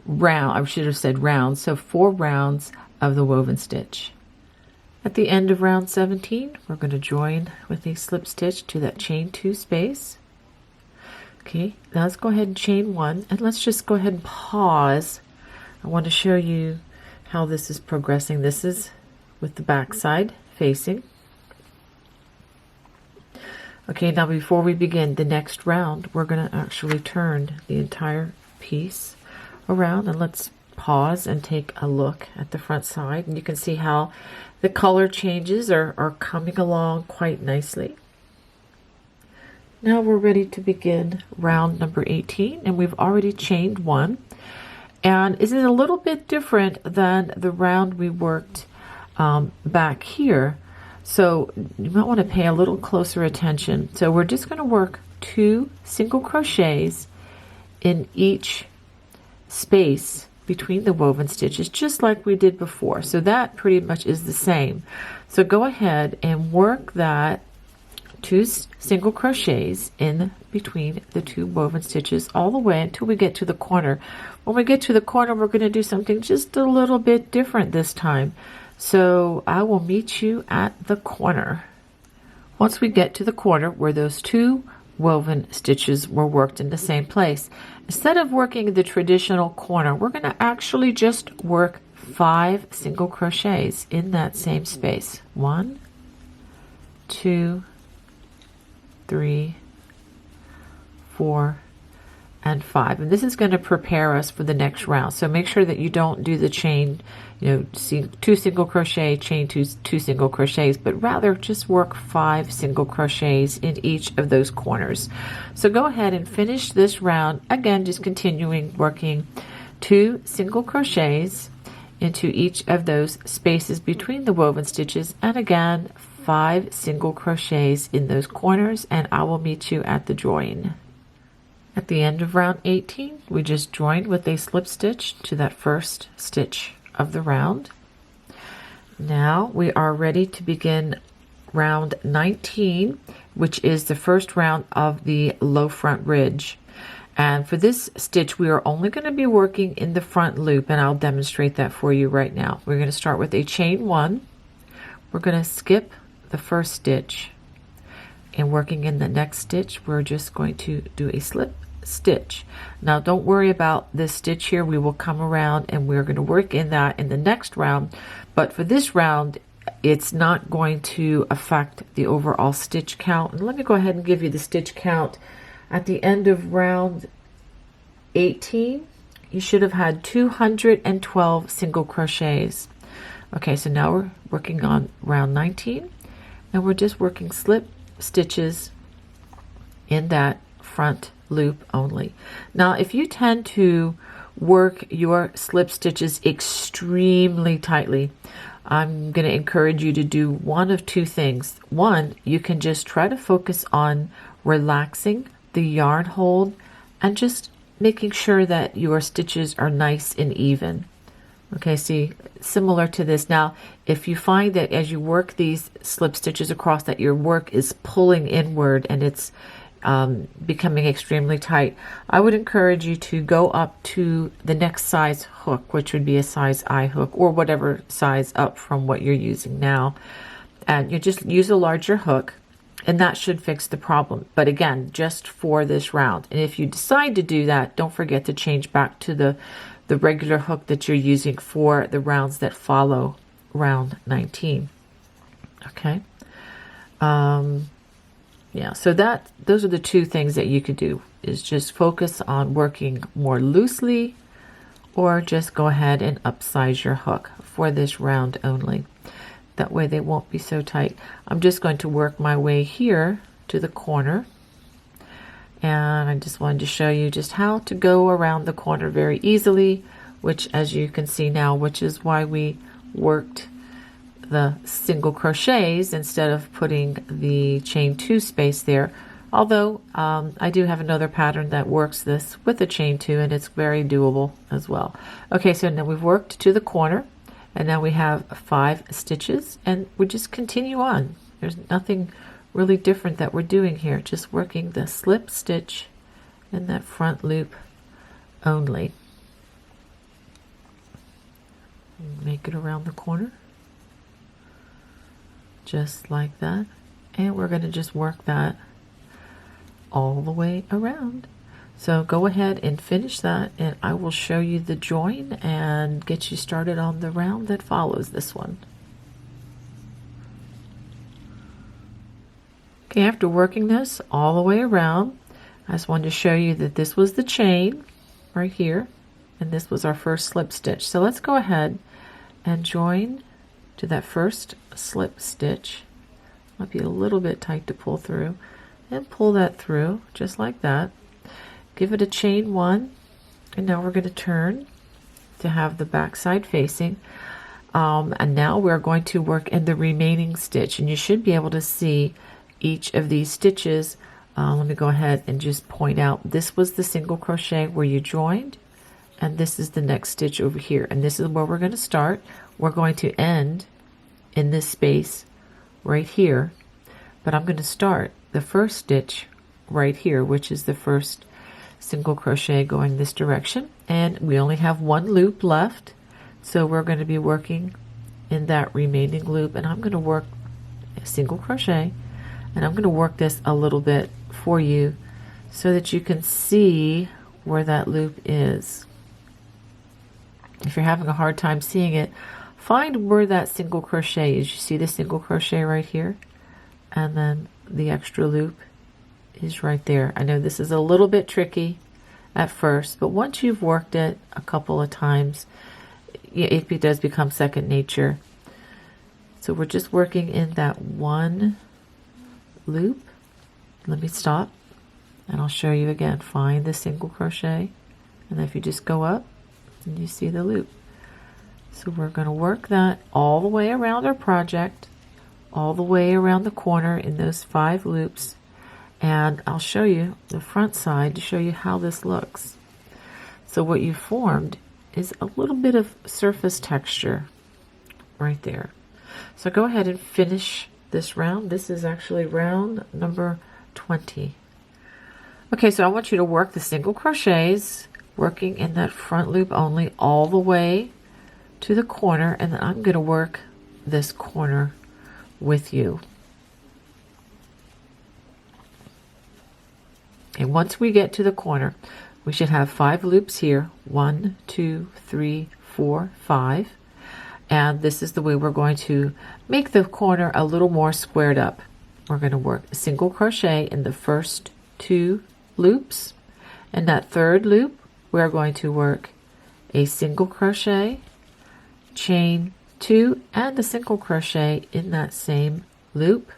round, I should have said round, so 4 rounds of the woven stitch. At the end of round 17, we're going to join with a slip stitch to that chain 2 space. Okay, now let's go ahead and chain 1, and let's just go ahead and pause. I want to show you how this is progressing. This is with the back side facing. Okay, now before we begin the next round, we're going to actually turn the entire piece around, and let's pause and take a look at the front side, and you can see how the color changes are coming along quite nicely. Now we're ready to begin round number 18, and we've already chained 1, and this is a little bit different than the round we worked back here. So you might want to pay a little closer attention. So we're just going to work 2 single crochets in each space between the woven stitches, just like we did before. So that pretty much is the same. So go ahead and work that 2 single crochets in between the 2 woven stitches all the way until we get to the corner. When we get to the corner, we're going to do something just a little bit different this time. So I will meet you at the corner. Once we get to the corner where those 2 woven stitches were worked in the same place, instead of working the traditional corner, we're going to actually just work 5 single crochets in that same space. 1, 2, 3, 4, and 5. And this is going to prepare us for the next round. So make sure that you don't do the chain, see 2 single crochet, chain 2 single crochets, but rather just work 5 single crochets in each of those corners. So go ahead and finish this round. Again, just continuing working 2 single crochets into each of those spaces between the woven stitches, and again 5 single crochets in those corners, and I will meet you at the join. At the end of round 18, we just joined with a slip stitch to that first stitch of the round. Now we are ready to begin round 19, which is the first round of the low front ridge. And for this stitch, we are only going to be working in the front loop, and I'll demonstrate that for you right now. We're going to start with a chain 1. We're going to skip the first stitch, and working in the next stitch, we're just going to do a slip stitch. Now don't worry about this stitch here. We will come around and we're going to work in that in the next round, but for this round it's not going to affect the overall stitch count. And let me go ahead and give you the stitch count. At the end of round 18, you should have had 212 single crochets. Okay, so now we're working on round 19, and we're just working slip stitches in that front loop only. Now if you tend to work your slip stitches extremely tightly, I'm going to encourage you to do one of 2 things. One, you can just try to focus on relaxing the yarn hold and just making sure that your stitches are nice and even. Okay, see, similar to this. Now, if you find that as you work these slip stitches across that your work is pulling inward and it's becoming extremely tight, I would encourage you to go up to the next size hook, which would be a size I hook or whatever size up from what you're using now. And you just use a larger hook, and that should fix the problem. But again, just for this round. And if you decide to do that, don't forget to change back to the regular hook that you're using for the rounds that follow round 19. Okay. Yeah, so those are the 2 things that you could do, is just focus on working more loosely, or just go ahead and upsize your hook for this round only. That way they won't be so tight. I'm just going to work my way here to the corner, and I just wanted to show you just how to go around the corner very easily, which as you can see now, which is why we worked the single crochets instead of putting the chain 2 space there. Although I do have another pattern that works this with a chain 2, and it's very doable as well. Okay, so now we've worked to the corner, and now we have 5 stitches, and we just continue on. There's nothing really different that we're doing here, just working the slip stitch in that front loop only. Make it around the corner, just like that. And we're going to just work that all the way around. So go ahead and finish that, and I will show you the join and get you started on the round that follows this one. Okay, after working this all the way around, I just wanted to show you that this was the chain right here, and this was our first slip stitch. So let's go ahead and join to that first slip stitch. Might be a little bit tight to pull through, and pull that through just like that. Give it a chain one, and now we're going to turn to have the back side facing. And now we're going to work in the remaining stitch, and you should be able to see each of these stitches. Let me go ahead and just point out, this was the single crochet where you joined, and this is the next stitch over here, and this is where we're going to start. We're going to end in this space right here, but I'm going to start the first stitch right here, which is the first single crochet going this direction, and we only have one loop left, so we're going to be working in that remaining loop, and I'm going to work a single crochet, and I'm going to work this a little bit for you so that you can see where that loop is. If you're having a hard time seeing it, find where that single crochet is. You see the single crochet right here, and then the extra loop is right there. I know this is a little bit tricky at first, but once you've worked it a couple of times, it does become second nature. So we're just working in that one loop. Let me stop, and I'll show you again. Find the single crochet, and if you just go up, and you see the loop. So we're going to work that all the way around our project, all the way around the corner in those 5 loops, and I'll show you the front side to show you how this looks. So what you formed is a little bit of surface texture right there. So go ahead and finish this round. This is actually round number 20. Okay, so I want you to work the single crochets, working in that front loop only all the way to the corner, and then I'm going to work this corner with you. And once we get to the corner, we should have 5 loops here. 1, 2, 3, 4, 5. And this is the way we're going to make the corner a little more squared up. We're going to work a single crochet in the first 2 loops. In that third loop, we're going to work a single crochet, chain 2, and a single crochet in that same loop.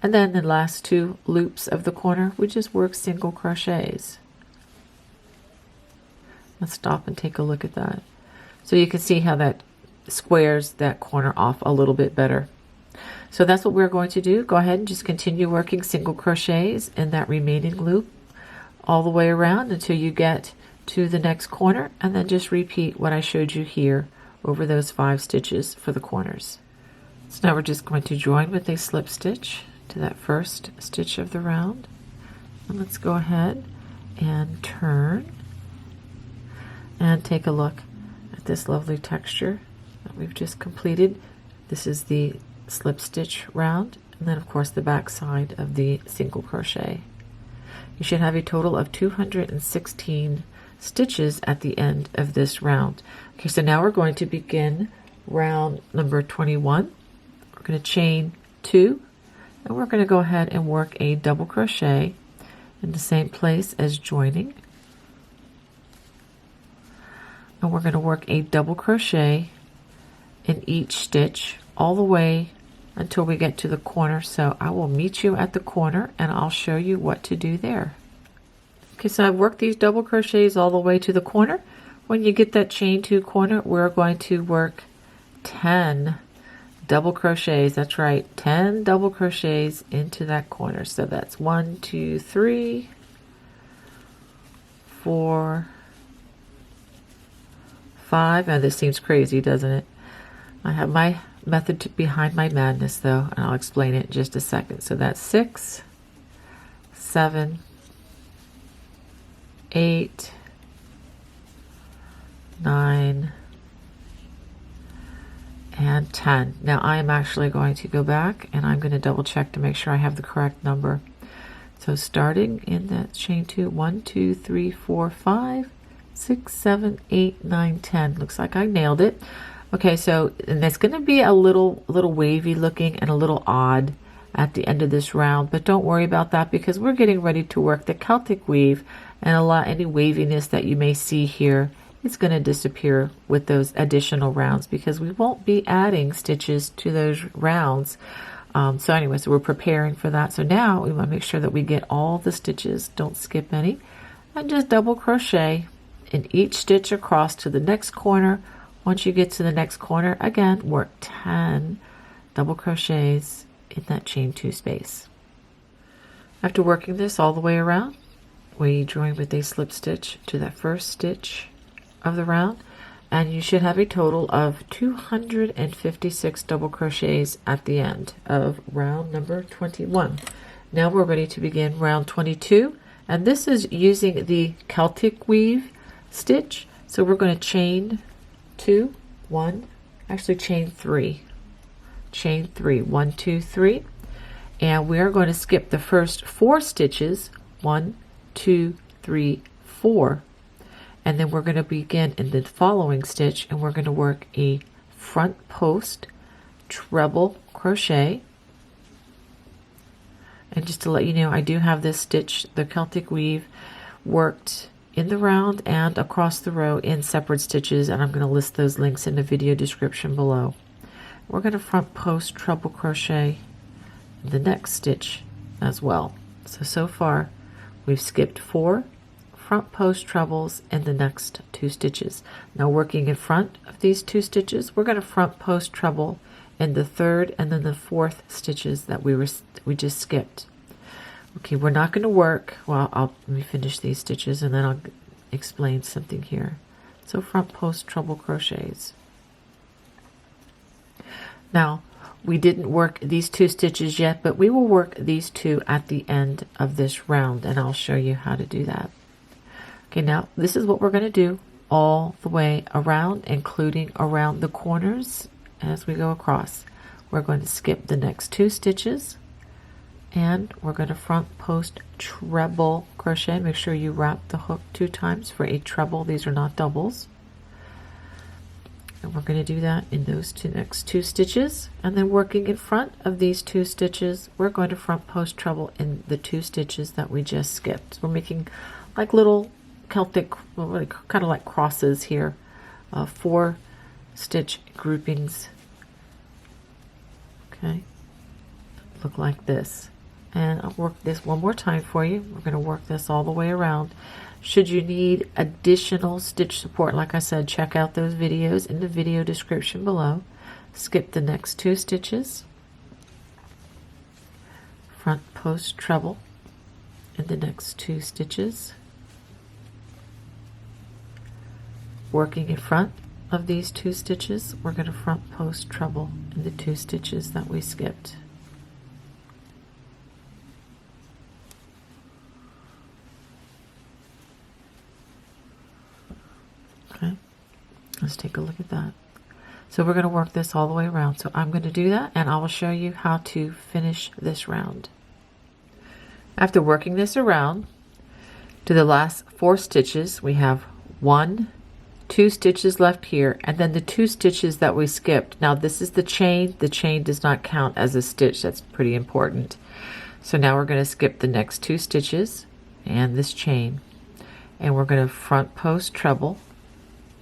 And then the last 2 loops of the corner, we just work single crochets. Let's stop and take a look at that. So you can see how that squares that corner off a little bit better. So that's what we're going to do. Go ahead and just continue working single crochets in that remaining loop all the way around until you get to the next corner, and then just repeat what I showed you here over those 5 stitches for the corners. So now we're just going to join with a slip stitch to that first stitch of the round, and let's go ahead and turn and take a look at this lovely texture that we've just completed. This is the slip stitch round, and then of course the back side of the single crochet. You should have a total of 216 stitches at the end of this round. Okay, so now we're going to begin round number 21. We're going to chain 2, and we're going to go ahead and work a double crochet in the same place as joining. And we're going to work a double crochet in each stitch all the way until we get to the corner. So I will meet you at the corner, and I'll show you what to do there. Okay, so I've worked these double crochets all the way to the corner. When you get that chain 2 corner, we're going to work 10 double crochets. That's right, 10 double crochets into that corner. So that's 1, 2, 3, 4, 5. Now this seems crazy, doesn't it? I have my method behind my madness though, and I'll explain it in just a second. So that's 6, 7, 8, 9, and 10. Now I am actually going to go back and I'm going to double check to make sure I have the correct number. So starting in that chain 2, 1, 2, 3, 4, 5, 6, 7, 8, 9, 10. Looks like I nailed it. Okay, so and it's going to be a little wavy looking and a little odd at the end of this round, but don't worry about that because we're getting ready to work the Celtic weave, and any waviness that you may see here is going to disappear with those additional rounds because we won't be adding stitches to those rounds. So anyways, we're preparing for that. So now we want to make sure that we get all the stitches, don't skip any, and just double crochet in each stitch across to the next corner. Once you get to the next corner, again, work 10 double crochets in that chain 2 space. After working this all the way around, we join with a slip stitch to that first stitch of the round, and you should have a total of 256 double crochets at the end of round number 21. Now we're ready to begin round 22, and this is using the Celtic weave stitch. So we're going to chain 2, 1, actually chain 3, 1, 2, 3, and we are going to skip the first 4 stitches, 1, 2, 3, 4, and then we're going to begin in the following stitch and we're going to work a front post treble crochet. And just to let you know, I do have this stitch, the Celtic weave, worked in the round and across the row in separate stitches, and I'm going to list those links in the video description below. We're going to front post treble crochet the next stitch as well. So far we've skipped 4 front post trebles in the next 2 stitches. Now working in front of these 2 stitches, we're going to front post treble in the 3rd and then the 4th stitches that we just skipped. Okay, we're not going to work, well, let me finish these stitches and then I'll explain something here. So front post treble crochets. Now, we didn't work these 2 stitches yet, but we will work these 2 at the end of this round, and I'll show you how to do that. Okay, now this is what we're going to do all the way around, including around the corners as we go across. We're going to skip the next 2 stitches, and we're going to front post treble crochet. Make sure you wrap the hook 2 times for a treble. These are not doubles. And we're going to do that in those next 2 stitches, and then working in front of these 2 stitches, we're going to front post treble in the 2 stitches that we just skipped. So we're making like little Celtic, kind of like crosses here, 4 stitch groupings. Okay, look like this. And I'll work this one more time for you. We're going to work this all the way around. Should you need additional stitch support, like I said, check out those videos in the video description below. Skip the next 2 stitches, front post treble in the next 2 stitches, working in front of these 2 stitches, we're going to front post treble in the 2 stitches that we skipped. Okay, let's take a look at that. So we're going to work this all the way around. So I'm going to do that and I will show you how to finish this round. After working this around to the last 4 stitches, we have 1, 2 stitches left here, and then the 2 stitches that we skipped. Now this is the chain. The chain does not count as a stitch. That's pretty important. So now we're going to skip the next 2 stitches and this chain, and we're going to front post treble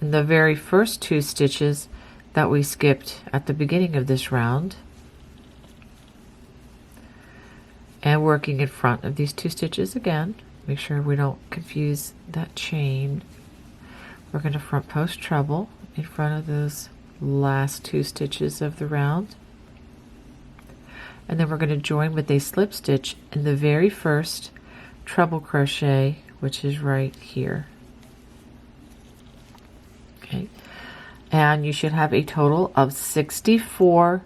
in the very first 2 stitches that we skipped at the beginning of this round, and working in front of these 2 stitches again. Make sure we don't confuse that chain. We're going to front post treble in front of those last 2 stitches of the round, and then we're going to join with a slip stitch in the very first treble crochet, which is right here. Okay, and you should have a total of 64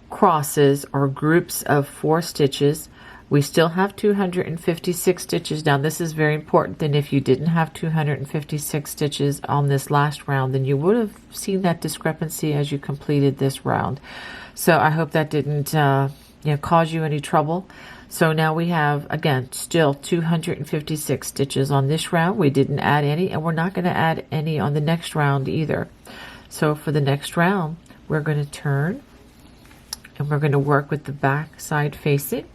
crosses or groups of 4 stitches. We still have 256 stitches down. This is very important. And if you didn't have 256 stitches on this last round, then you would have seen that discrepancy as you completed this round. So I hope that didn't cause you any trouble. So now we have, again, still 256 stitches on this round. We didn't add any, and we're not going to add any on the next round either. So for the next round, we're going to turn, and we're going to work with the back side facing.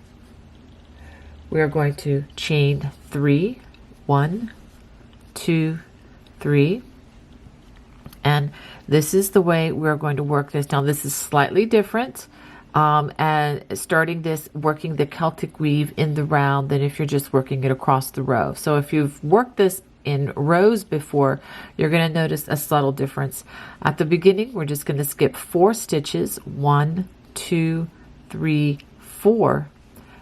We are going to chain 3, 1, 2, 3. And this is the way we're going to work this. Now this is slightly different. And starting this, working the Celtic weave in the round than if you're just working it across the row. So if you've worked this in rows before, you're going to notice a subtle difference. At the beginning, we're just going to skip 4 stitches, 1, 2, 3, 4,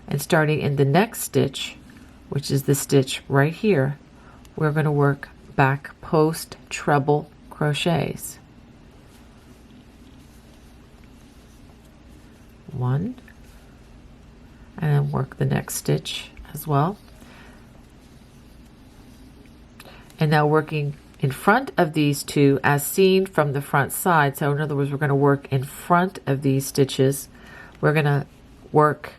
and starting in the next stitch, which is the stitch right here, we're going to work back post treble crochets. 1, and then work the next stitch as well. And now working in front of these two as seen from the front side. So in other words, we're going to work in front of these stitches. We're going to work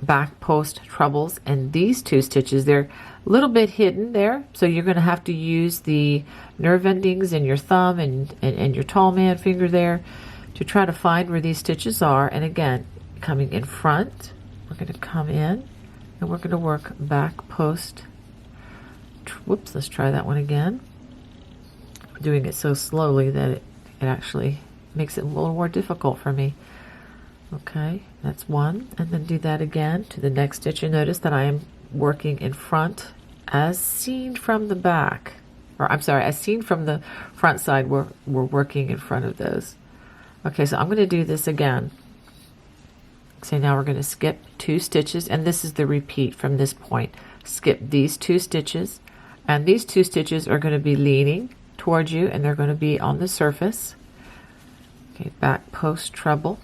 back post trebles, and these 2 stitches, they're a little bit hidden there, so you're going to have to use the nerve endings in your thumb and your tall man finger there to try to find where these stitches are. And again, coming in front, we're going to come in and we're going to work back post. Whoops, let's try that one again. I'm doing it so slowly that it actually makes it a little more difficult for me. Okay, that's 1, and then do that again to the next stitch. You notice that I am working in front as seen from the back, or I'm sorry, as seen from the front side. We're working in front of those. Okay, so I'm going to do this again. So now we're going to skip 2 stitches, and this is the repeat from this point. Skip these 2 stitches, and these 2 stitches are going to be leaning towards you, and they're going to be on the surface. Okay, back post treble.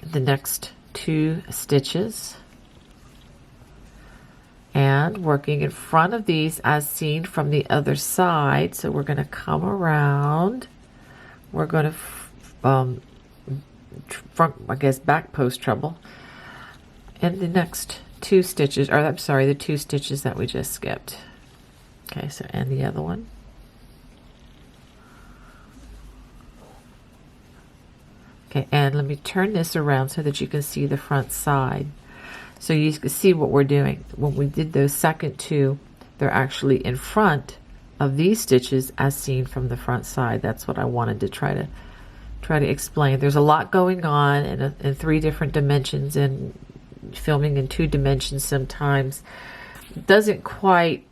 The next 2 stitches, and working in front of these as seen from the other side. So we're going to come around. We're going to back post treble, and the next 2 stitches, or I'm sorry, the 2 stitches that we just skipped. Okay, so and the other one. Okay, and let me turn this around so that you can see the front side. So you can see what we're doing. When we did those second 2, they're actually in front of these stitches as seen from the front side. That's what I wanted to try to explain. There's a lot going on in 3 different dimensions, and filming in 2 dimensions sometimes doesn't quite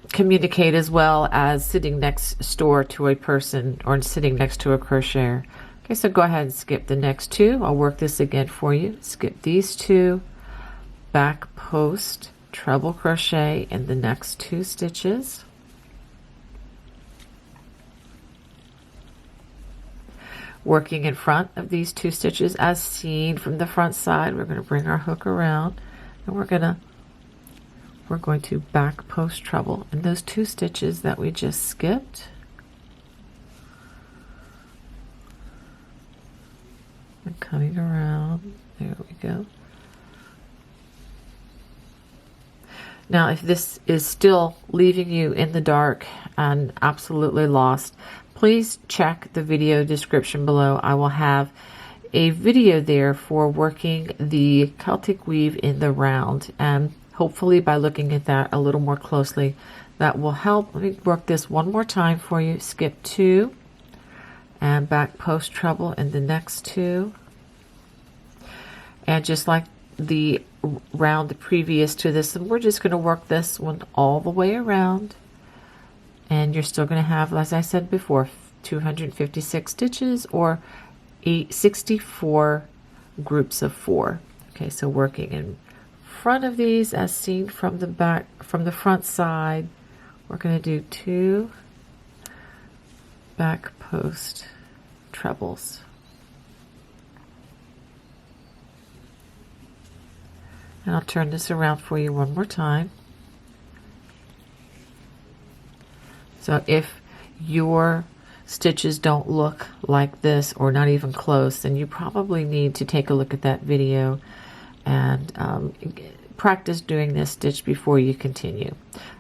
communicate as well as sitting next door to a person or sitting next to a crocheter. Okay, so go ahead and skip the next 2. I'll work this again for you. Skip these 2, back post treble crochet in the next 2 stitches. Working in front of these 2 stitches as seen from the front side, we're going to bring our hook around, and we're going to back post treble in those 2 stitches that we just skipped. And coming around, there we go. Now, if this is still leaving you in the dark and absolutely lost, please check the video description below. I will have a video there for working the Celtic weave in the round, and hopefully by looking at that a little more closely, that will help. Let me work this one more time for you. Skip 2 and back post treble in the next 2, and just like the round previous to this, and we're just going to work this one all the way around, and you're still going to have, as I said before, 256 stitches or 64 groups of 4. Okay, so working in front of these as seen from the back, from the front side, we're going to do 2 back post trebles. And I'll turn this around for you one more time. So if your stitches don't look like this or not even close, then you probably need to take a look at that video and practice doing this stitch before you continue.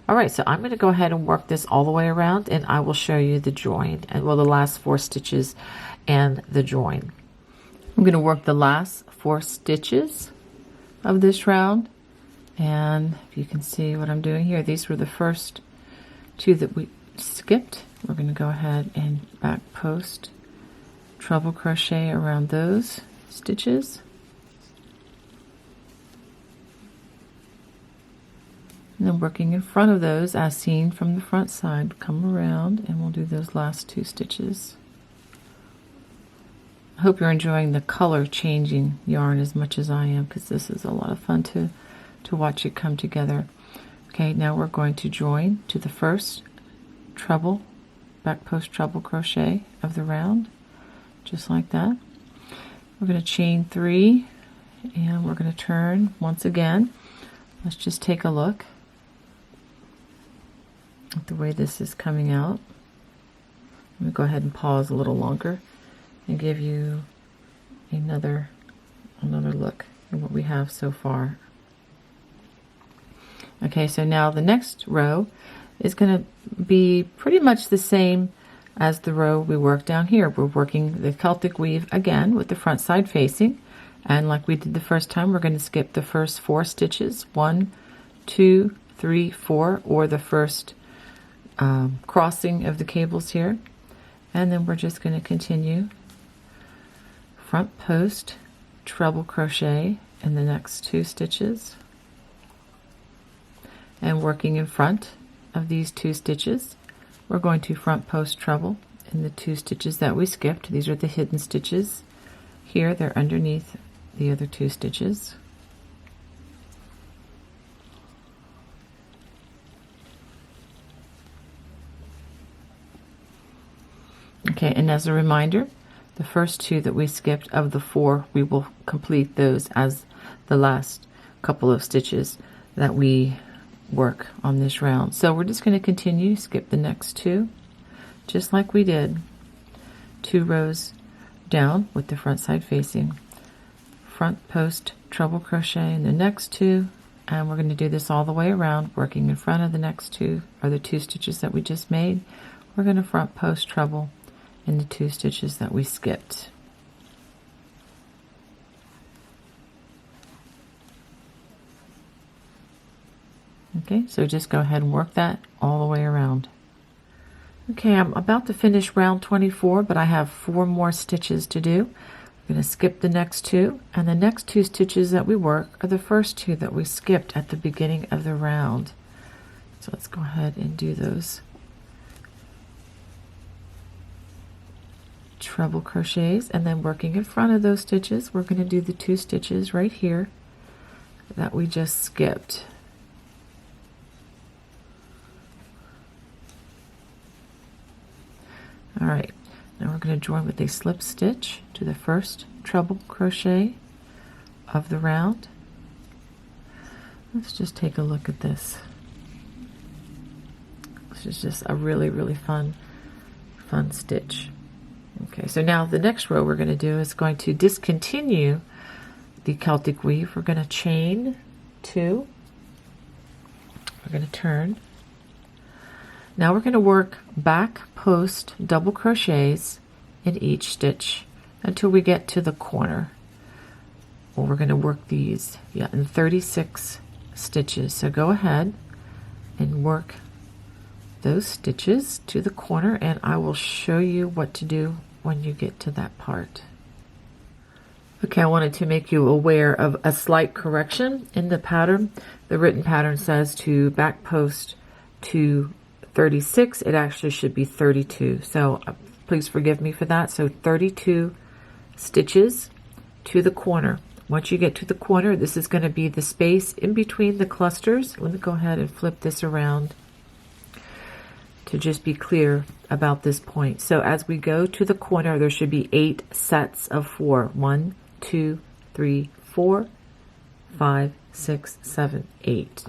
All right, so I'm going to go ahead and work this all the way around, and I will show you the join, and well, the last 4 stitches and the join. I'm going to work the last 4 stitches of this round, and if you can see what I'm doing here, these were the first 2 that we skipped. We're going to go ahead and back post treble crochet around those stitches. And then working in front of those as seen from the front side, come around and we'll do those last 2 stitches. I hope you're enjoying the color changing yarn as much as I am, because this is a lot of fun to watch it come together. Okay, now we're going to join to the first treble, back post treble crochet of the round, just like that. We're going to chain 3 and we're going to turn once again. Let's just take a look at the way this is coming out. I'm going to go ahead and pause a little longer and give you another look at what we have so far. Okay, so now the next row is going to be pretty much the same as the row we worked down here. We're working the Celtic Weave again with the front side facing, and like we did the first time, we're going to skip the first 4 stitches, 1, 2, 3, 4, or the first crossing of the cables here, and then we're just going to continue front post treble crochet in the next 2 stitches, and working in front of these 2 stitches, we're going to front post treble in the 2 stitches that we skipped. These are the hidden stitches here. They're underneath the other 2 stitches. Okay, and as a reminder, the first 2 that we skipped of the 4, we will complete those as the last couple of stitches that we work on this round. So we're just going to continue, skip the next 2, just like we did 2 rows down with the front side facing, front post treble crochet in the next 2, and we're going to do this all the way around, working in front of the next 2, or the 2 stitches that we just made. We're going to front post treble in the 2 stitches that we skipped. Okay, so just go ahead and work that all the way around. Okay, I'm about to finish round 24, but I have 4 more stitches to do. I'm going to skip the next 2, and the next 2 stitches that we work are the first 2 that we skipped at the beginning of the round. So let's go ahead and do those treble crochets, and then working in front of those stitches, we're going to do the 2 stitches right here that we just skipped. All right, now we're going to join with a slip stitch to the first treble crochet of the round. Let's just take a look at this. This is just a really fun stitch. Okay, so now the next row we're going to do is going to discontinue the Celtic Weave. We're going to chain 2. We're going to turn. Now we're going to work back post double crochets in each stitch until we get to the corner. Well, we're going to work these in 36 stitches. So go ahead and work those stitches to the corner, and I will show you what to do when you get to that part. Okay, I wanted to make you aware of a slight correction in the pattern. The written pattern says to back post to 36. It actually should be 32. So please forgive me for that. So 32 stitches to the corner. Once you get to the corner, this is going to be the space in between the clusters. Let me go ahead and flip this around to just be clear about this point. So as we go to the corner, there should be 8 sets of 4. 1, 2, 3, 4, 5, 6, 7, 8.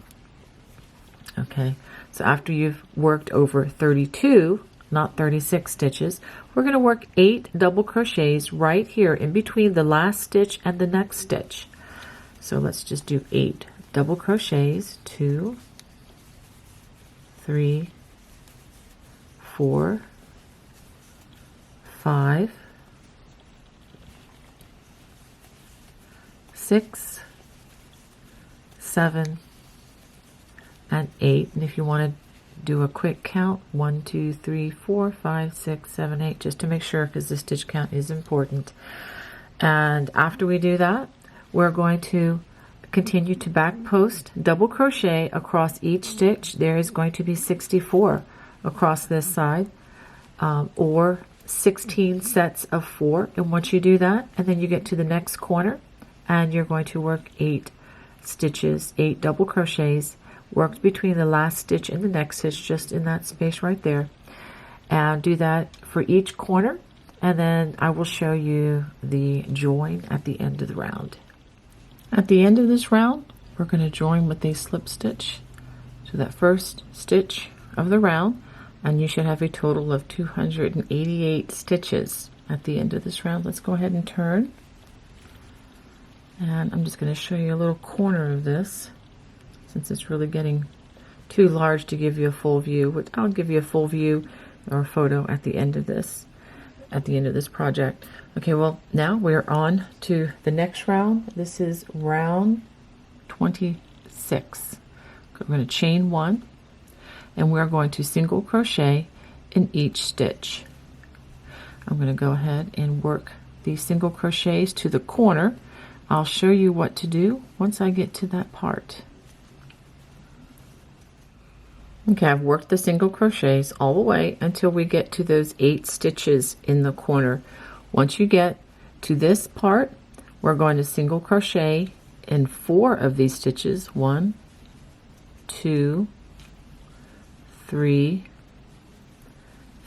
Okay, so after you've worked over 32, not 36 stitches, we're going to work 8 double crochets right here in between the last stitch and the next stitch. So let's just do 8 double crochets. 2, 3, 4, 5, 6, 7, and 8. And if you want to do a quick count, 1, 2, 3, 4, 5, 6, 7, 8, just to make sure, because the stitch count is important. And after we do that, we're going to continue to back post double crochet across each stitch. There is going to be 64 across this side, or 16 sets of 4. And once you do that, and then you get to the next corner, and you're going to work 8 stitches, 8 double crochets worked between the last stitch and the next stitch, just in that space right there. And do that for each corner, and then I will show you the join at the end of the round. At the end of this round, we're going to join with a slip stitch to that first stitch of the round, and you should have a total of 288 stitches at the end of this round. Let's go ahead and turn, and I'm just going to show you a little corner of this, since it's really getting too large to give you a full view, which I'll give you a full view or a photo at the end of this project. Okay, well, now we're on to the next round. This is round 26. We're going to chain 1, and we're going to single crochet in each stitch. I'm going to go ahead and work these single crochets to the corner. I'll show you what to do once I get to that part. Okay, I've worked the single crochets all the way until we get to those 8 stitches in the corner. Once you get to this part, we're going to single crochet in 4 of these stitches. 1, 2, 3,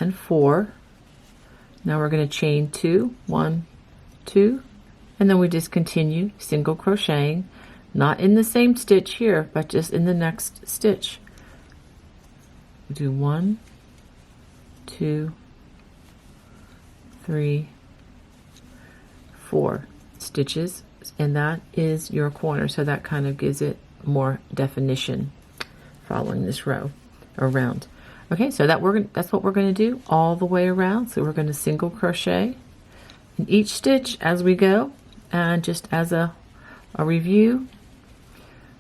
and 4. Now we're going to chain 2, 1, 2, and then we just continue single crocheting, not in the same stitch here, but just in the next stitch. Do 1, 2, 3, 4 stitches, and that is your corner. So that kind of gives it more definition following this row or round. Okay, so that's what we're going to do all the way around. So we're going to single crochet in each stitch as we go, and just as a review,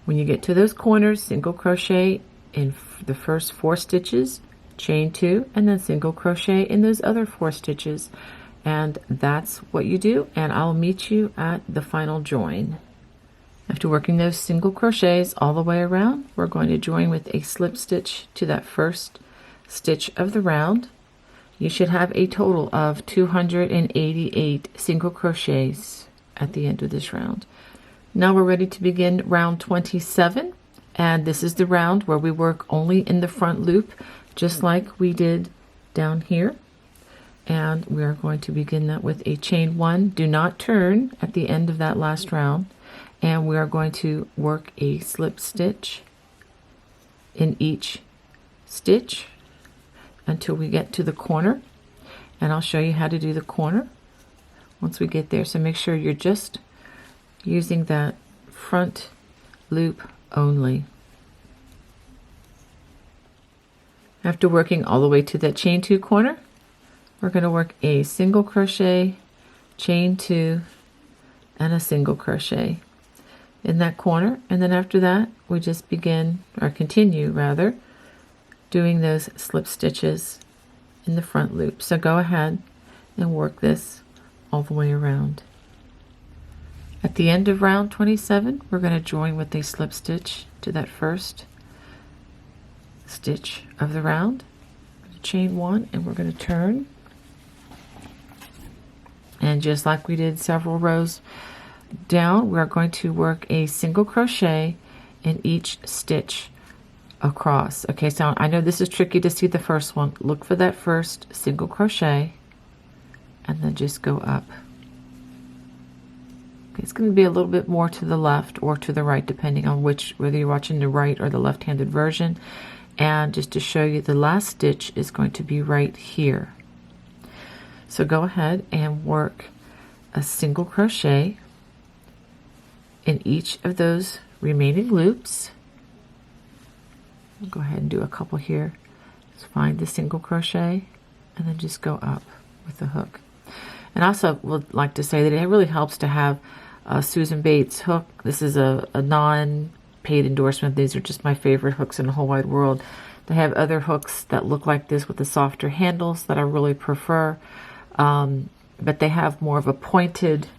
when you get to those corners, single crochet in the first 4 stitches, chain 2, and then single crochet in those other 4 stitches. And that's what you do, and I'll meet you at the final join. After working those single crochets all the way around, we're going to join with a slip stitch to that first stitch of the round. You should have a total of 288 single crochets at the end of this round. Now we're ready to begin round 27. And this is the round where we work only in the front loop, just like we did down here. And we are going to begin that with a chain 1. Do not turn at the end of that last round. And we are going to work a slip stitch in each stitch until we get to the corner. And I'll show you how to do the corner once we get there. So make sure you're just using that front loop only. After working all the way to that chain 2 corner, we're going to work a single crochet, chain 2, and a single crochet in that corner. And then after that, we just begin, or continue rather, doing those slip stitches in the front loop. So go ahead and work this all the way around. At the end of round 27, we're going to join with a slip stitch to that first stitch of the round. Chain 1, and we're going to turn. And just like we did several rows down, we're going to work a single crochet in each stitch across. Okay, so I know this is tricky to see the first one. Look for that first single crochet and then just go up. Okay, it's going to be a little bit more to the left or to the right, depending on whether you're watching the right or the left-handed version. And just to show you, the last stitch is going to be right here. So go ahead and work a single crochet in each of those remaining loops. I'll go ahead and do a couple here. Just find the single crochet and then just go up with the hook. And also would like to say that it really helps to have Susan Bates hook. This is a non-paid endorsement. These are just my favorite hooks in the whole wide world. They have other hooks that look like this with the softer handles that I really prefer, but they have more of a pointedness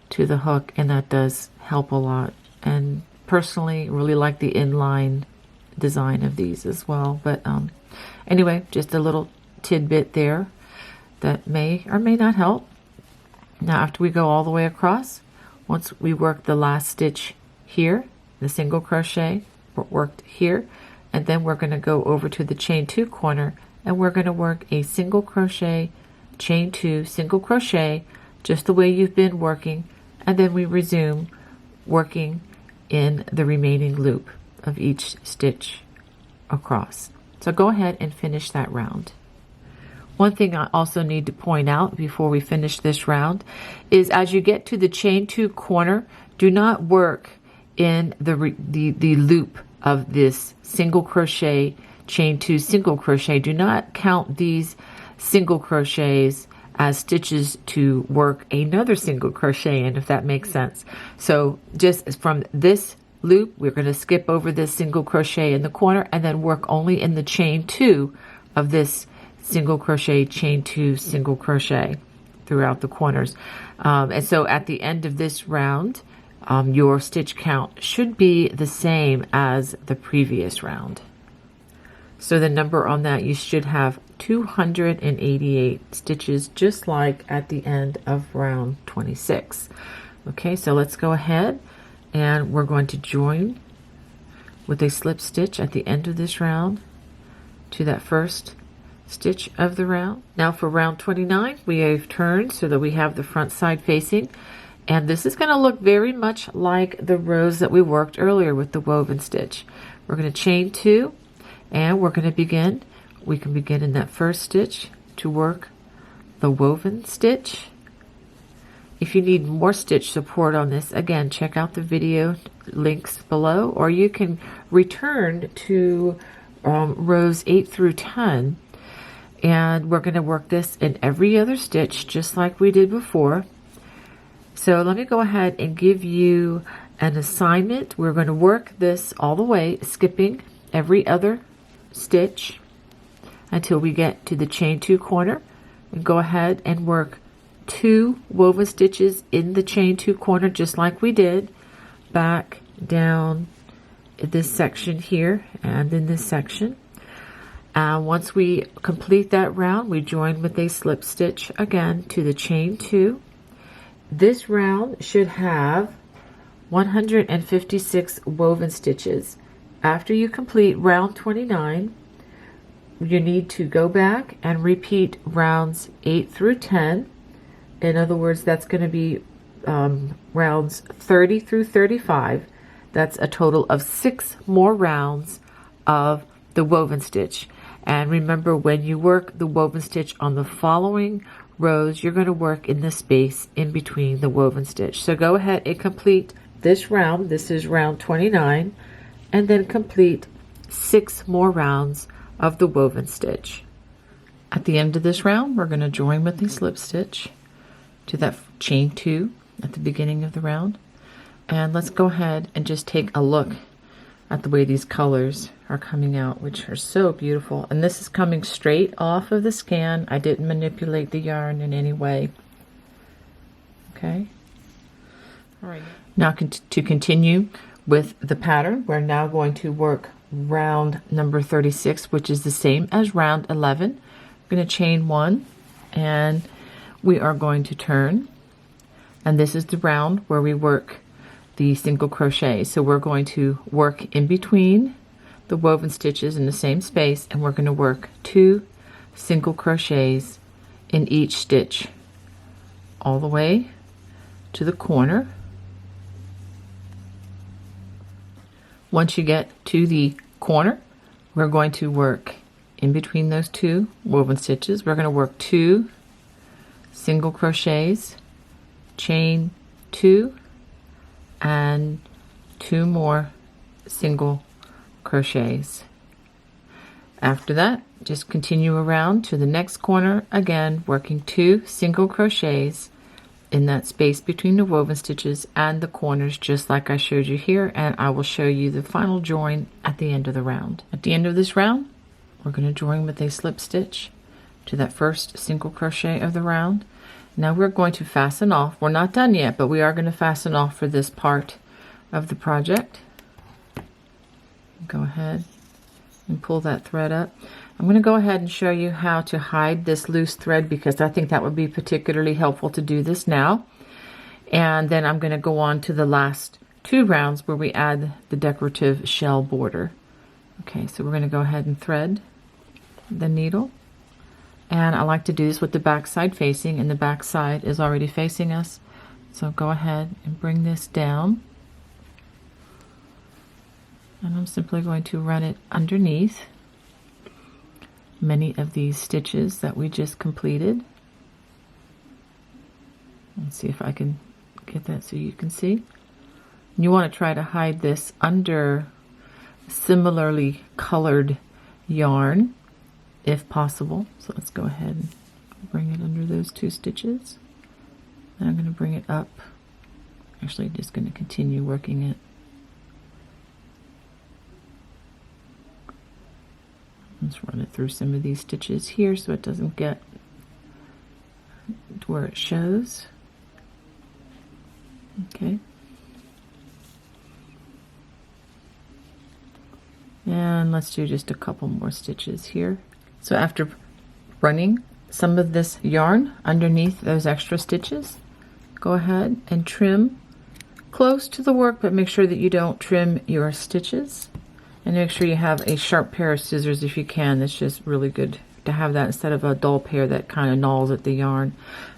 to the hook, and that does help a lot. And personally, really like the inline design of these as well. But anyway, just a little tidbit there that may or may not help. Now, after we go all the way across, once we work the last stitch here, the single crochet worked here, and then we're going to go over to the chain 2 corner, and we're going to work a single crochet, chain 2, single crochet, just the way you've been working, and then we resume working in the remaining loop of each stitch across. So go ahead and finish that round. One thing I also need to point out before we finish this round is, as you get to the chain 2 corner, do not work in the loop of this single crochet, chain 2, single crochet. Do not count these single crochets as stitches to work another single crochet in, if that makes sense. So just from this loop, we're going to skip over this single crochet in the corner and then work only in the chain 2 of this single crochet, chain 2, single crochet throughout the corners. And so at the end of this round, your stitch count should be the same as the previous round. So the number on that, you should have 288 stitches, just like at the end of round 26. Okay, so let's go ahead and we're going to join with a slip stitch at the end of this round to that first stitch of the round. Now for round 29, we have turned so that we have the front side facing, and this is going to look very much like the rows that we worked earlier with the woven stitch. We're going to chain 2, and we're going to begin. We can begin in that first stitch to work the woven stitch. If you need more stitch support on this, again, check out the video links below, or you can return to rows 8 through 10. And we're going to work this in every other stitch just like we did before. So let me go ahead and give you an assignment. We're going to work this all the way, skipping every other stitch until we get to the chain 2 corner. And go ahead and work 2 woven stitches in the chain 2 corner just like we did, back down this section here and in this section. Once we complete that round, we join with a slip stitch again to the chain 2. This round should have 156 woven stitches. After you complete round 29, you need to go back and repeat rounds 8 through 10. In other words, that's going to be rounds 30 through 35. That's a total of 6 more rounds of the woven stitch. And remember, when you work the woven stitch on the following rows, you're going to work in the space in between the woven stitch. So go ahead and complete this round. This is round 29, and then complete 6 more rounds of the woven stitch. At the end of this round, we're going to join with the slip stitch to that chain 2 at the beginning of the round. And let's go ahead and just take a look at the way these colors are coming out, which are so beautiful. And this is coming straight off of the scan. I didn't manipulate the yarn in any way. Okay. All right. Now to continue with the pattern, we're now going to work round number 36, which is the same as round 11. I'm going to chain 1, and we are going to turn. And this is the round where we work the single crochet. So we're going to work in between the woven stitches in the same space, and we're going to work 2 single crochets in each stitch all the way to the corner. Once you get to the corner, we're going to work in between those two woven stitches. We're going to work 2 single crochets, chain 2, and 2 more single crochets. After that, just continue around to the next corner, again working 2 single crochets in that space between the woven stitches and the corners, just like I showed you here, and I will show you the final join at the end of the round. At the end of this round, we're going to join with a slip stitch to that first single crochet of the round. Now we're going to fasten off. We're not done yet, but we are going to fasten off for this part of the project. Go ahead and pull that thread up. I'm going to go ahead and show you how to hide this loose thread, because I think that would be particularly helpful to do this now. And then I'm going to go on to the last 2 rounds where we add the decorative shell border. Okay, so we're going to go ahead and thread the needle. And I like to do this with the back side facing, and the back side is already facing us. So go ahead and bring this down. And I'm simply going to run it underneath many of these stitches that we just completed. Let's see if I can get that so you can see. You want to try to hide this under similarly colored yarn if possible. So let's go ahead and bring it under those 2 stitches. And I'm going to bring it up. Actually, just going to continue working it. Let's run it through some of these stitches here so it doesn't get to where it shows. Okay. And let's do just a couple more stitches here. So after running some of this yarn underneath those extra stitches, go ahead and trim close to the work, but make sure that you don't trim your stitches. And make sure you have a sharp pair of scissors if you can. It's just really good to have that instead of a dull pair that kind of gnaws at the yarn.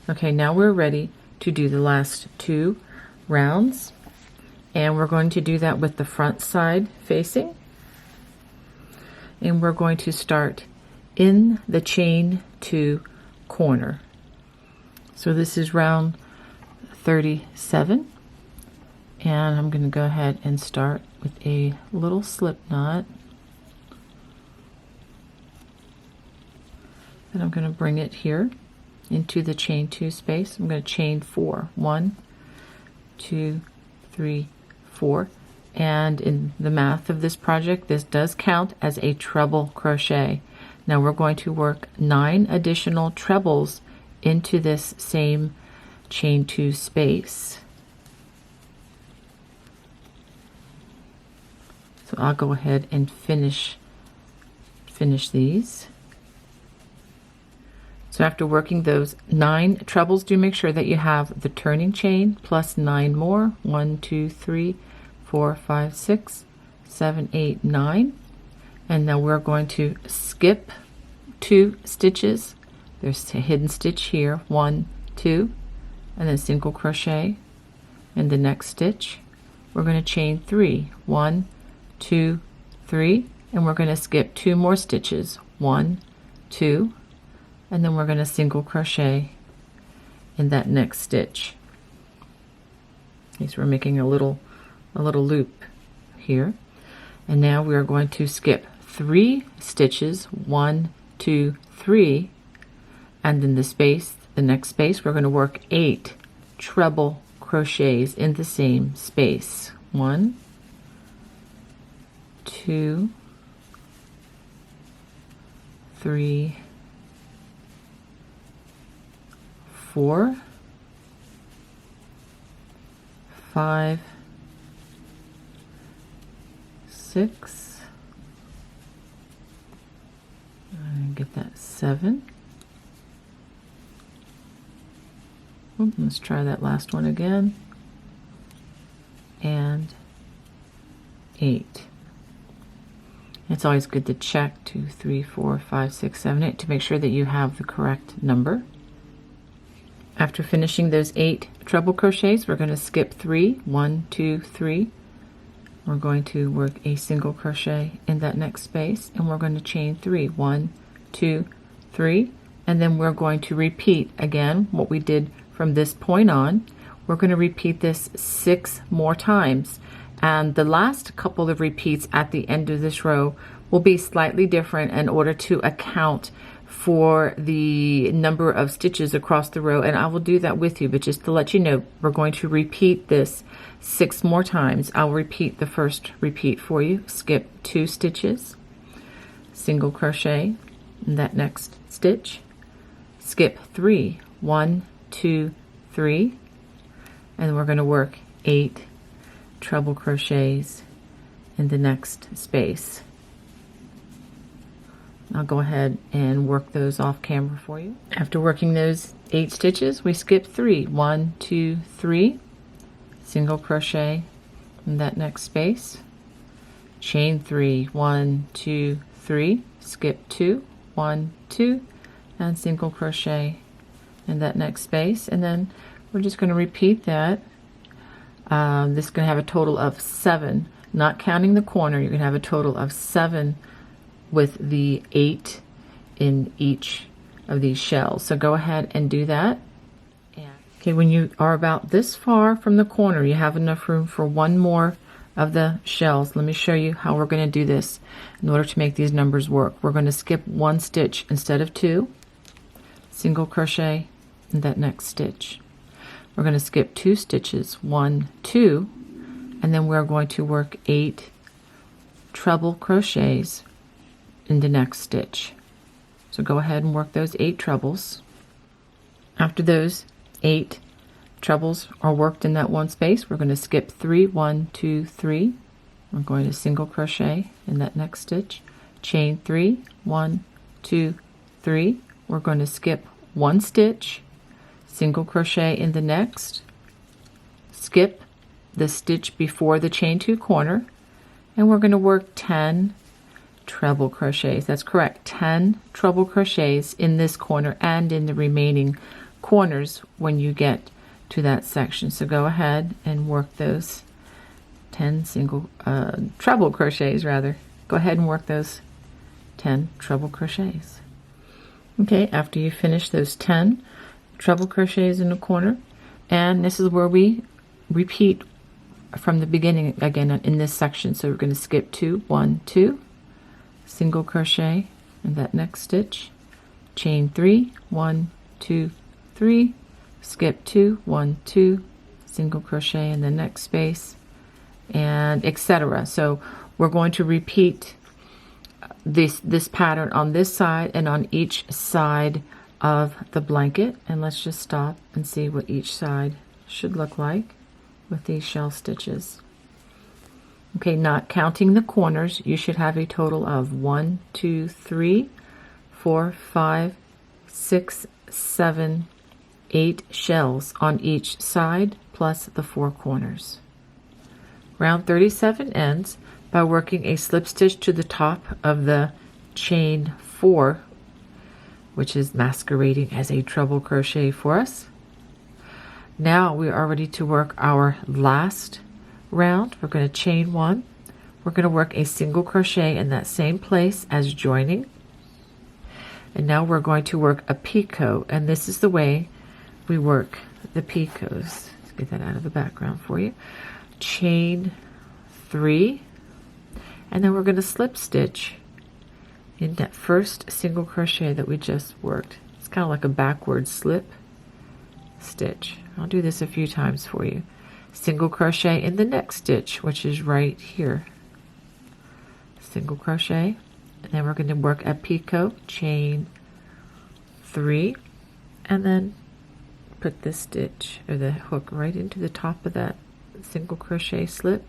Okay, now we're ready to do the last 2 rounds. And we're going to do that with the front side facing. And we're going to start in the chain 2 corner. So this is round 37. And I'm going to go ahead and start with a little slip knot. Then I'm going to bring it here into the chain 2 space. I'm going to chain 4. 1, 2, 3, 4. And in the math of this project, this does count as a treble crochet. Now we're going to work 9 additional trebles into this same chain 2 space. So I'll go ahead and finish these. So after working those 9 trebles, do make sure that you have the turning chain plus 9 more. 1, 2, 3, 4, 5, 6, 7, 8, 9. And now we're going to skip 2 stitches. There's a hidden stitch here, 1, 2, and then single crochet in the next stitch. We're going to chain 3, 1, 2, 3, and we're going to skip 2 more stitches, 1, 2, and then we're going to single crochet in that next stitch. Okay, so we're making a little loop here, and now we are going to skip 3 stitches, 1, 2, 3, and in the next space, we're going to work 8 treble crochets in the same space. 1, 2, 3, 4, 5, 6, and get that 7. Let's try that last one again. And 8. It's always good to check 2, 3, 4, 5, 6, 7, 8 to make sure that you have the correct number. After finishing those 8 treble crochets, we're going to skip 3. 1, 2, 3. We're going to work a single crochet in that next space, and we're going to chain 3. 1, 2, 3, and then we're going to repeat again what we did from this point on. We're going to repeat this 6 more times, and the last couple of repeats at the end of this row will be slightly different in order to account for the number of stitches across the row, and I will do that with you, but just to let you know, we're going to repeat this 6 more times. I'll repeat the first repeat for you. Skip 2 stitches, single crochet in that next stitch, skip 3, 1, 2, 3, and we're going to work 8 treble crochets in the next space. I'll go ahead and work those off camera for you. After working those 8 stitches, we skip 3, 1, 2, 3, single crochet in that next space, chain 3, 1, 2, 3, skip 2, 1, 2, and single crochet in that next space, and then we're just going to repeat that. This is going to have a total of 7, not counting the corner. You're going to have a total of 7 with the 8 in each of these shells. So go ahead and do that. Okay, when you are about this far from the corner, you have enough room for 1 more of the shells. Let me show you how we're going to do this in order to make these numbers work. We're going to skip 1 stitch instead of 2, single crochet in that next stitch. We're going to skip 2 stitches, 1, 2, and then we're going to work 8 treble crochets in the next stitch. So go ahead and work those 8 trebles. After those 8 trebles are worked in that one space, we're going to skip 3, 1, 2, 3. We're going to single crochet in that next stitch, chain 3, 1, 2, 3. We're going to skip 1 stitch, single crochet in the next, skip the stitch before the chain 2 corner, and we're going to work 10 treble crochets. That's correct, 10 treble crochets in this corner and in the remaining corners when you get to that section. So go ahead and work those 10 treble crochets rather. Go ahead and work those 10 treble crochets. Okay, after you finish those 10 treble crochets in the corner, and this is where we repeat from the beginning again in this section. So we're going to skip 2, 1, 2, single crochet in that next stitch, chain 3, 1, 2, 3, skip 2, 1, 2, single crochet in the next space, and etc. So we're going to repeat this pattern on this side and on each side of the blanket, and let's just stop and see what each side should look like with these shell stitches. Okay, not counting the corners, you should have a total of 1, 2, 3, 4, 5, 6, 7, 8 shells on each side plus the 4 corners. Round 37 ends by working a slip stitch to the top of the chain 4, which is masquerading as a treble crochet for us. Now we are ready to work our last round. We're going to chain 1. We're going to work a single crochet in that same place as joining, and now we're going to work a picot, and this is the way we work the picots. Let's get that out of the background for you. Chain 3, and then we're going to slip stitch in that first single crochet that we just worked. It's kind of like a backward slip stitch. I'll do this a few times for you. Single crochet in the next stitch, which is right here, single crochet, and then we're going to work a picot, chain 3, and then put this stitch or the hook right into the top of that single crochet slip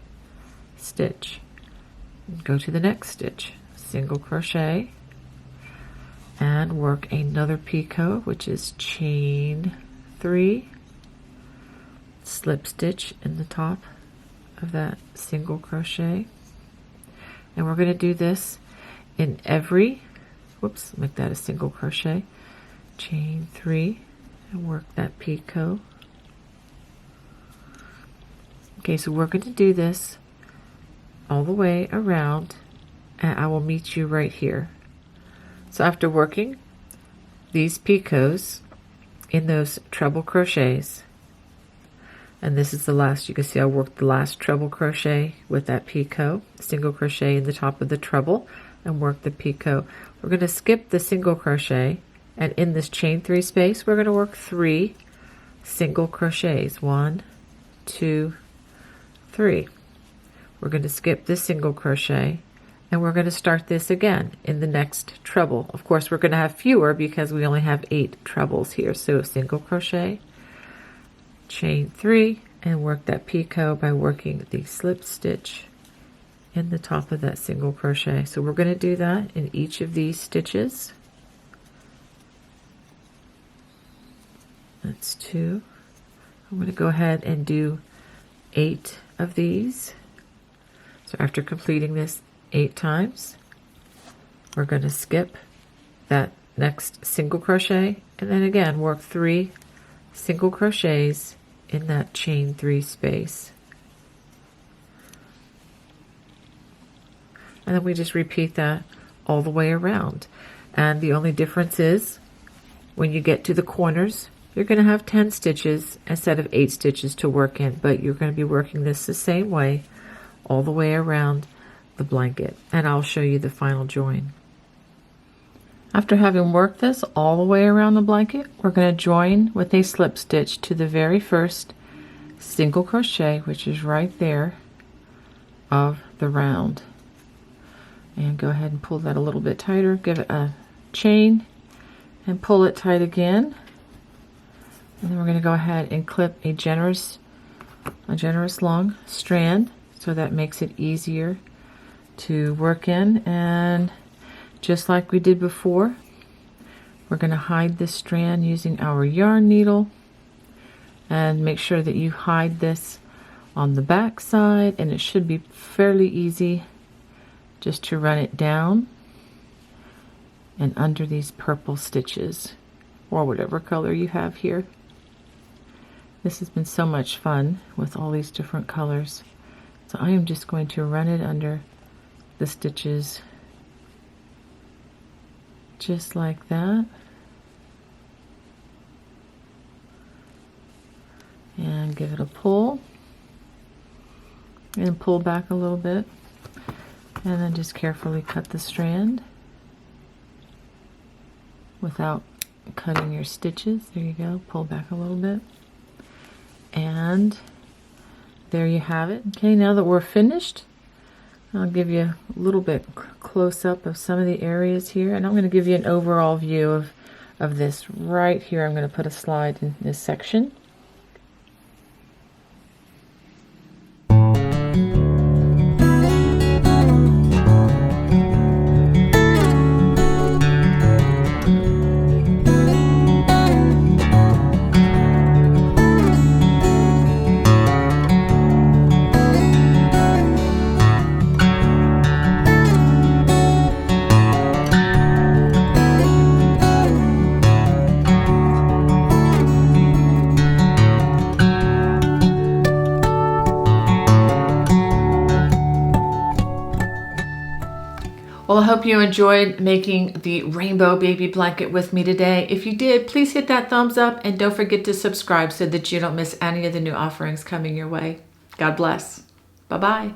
stitch, and go to the next stitch, single crochet, and work another picot, which is chain 3, slip stitch in the top of that single crochet, and we're going to do this in every, whoops, make that a single crochet, chain 3, and work that picot. Okay, so we're going to do this all the way around, and I will meet you right here. So after working these picots in those treble crochets, and this is the last, you can see I worked the last treble crochet with that picot, single crochet in the top of the treble, and work the picot. We're going to skip the single crochet, and in this chain 3 space we're going to work 3 single crochets. 1, 2, 3. We're going to skip this single crochet, and we're going to start this again in the next treble. Of course, we're going to have fewer because we only have 8 trebles here. So single crochet, chain 3, and work that picot by working the slip stitch in the top of that single crochet. So we're going to do that in each of these stitches. That's 2. I'm going to go ahead and do 8 of these. So after completing this 8 times, we're going to skip that next single crochet, and then again work 3 single crochets in that chain 3 space. And then we just repeat that all the way around. And the only difference is when you get to the corners, you're going to have 10 stitches instead of 8 stitches to work in, but you're going to be working this the same way all the way around the blanket. And I'll show you the final join. After having worked this all the way around the blanket, we're going to join with a slip stitch to the very first single crochet, which is right there of the round. And go ahead and pull that a little bit tighter, give it a chain and pull it tight again. And then we're going to go ahead and clip a generous long strand, so that makes it easier to work in. And just like we did before, we're going to hide this strand using our yarn needle, and make sure that you hide this on the back side, and it should be fairly easy just to run it down and under these purple stitches, or whatever color you have here. This has been so much fun with all these different colors. So I am just going to run it under the stitches just like that. And give it a pull. And pull back a little bit. And then just carefully cut the strand without cutting your stitches. There you go. Pull back a little bit. And there you have it. Okay, now that we're finished, I'll give you a little bit close up of some of the areas here, and I'm going to give you an overall view of this right here. I'm going to put a slide in this section. Well, I hope you enjoyed making the rainbow baby blanket with me today. If you did, please hit that thumbs up, and don't forget to subscribe so that you don't miss any of the new offerings coming your way. God bless. Bye-bye.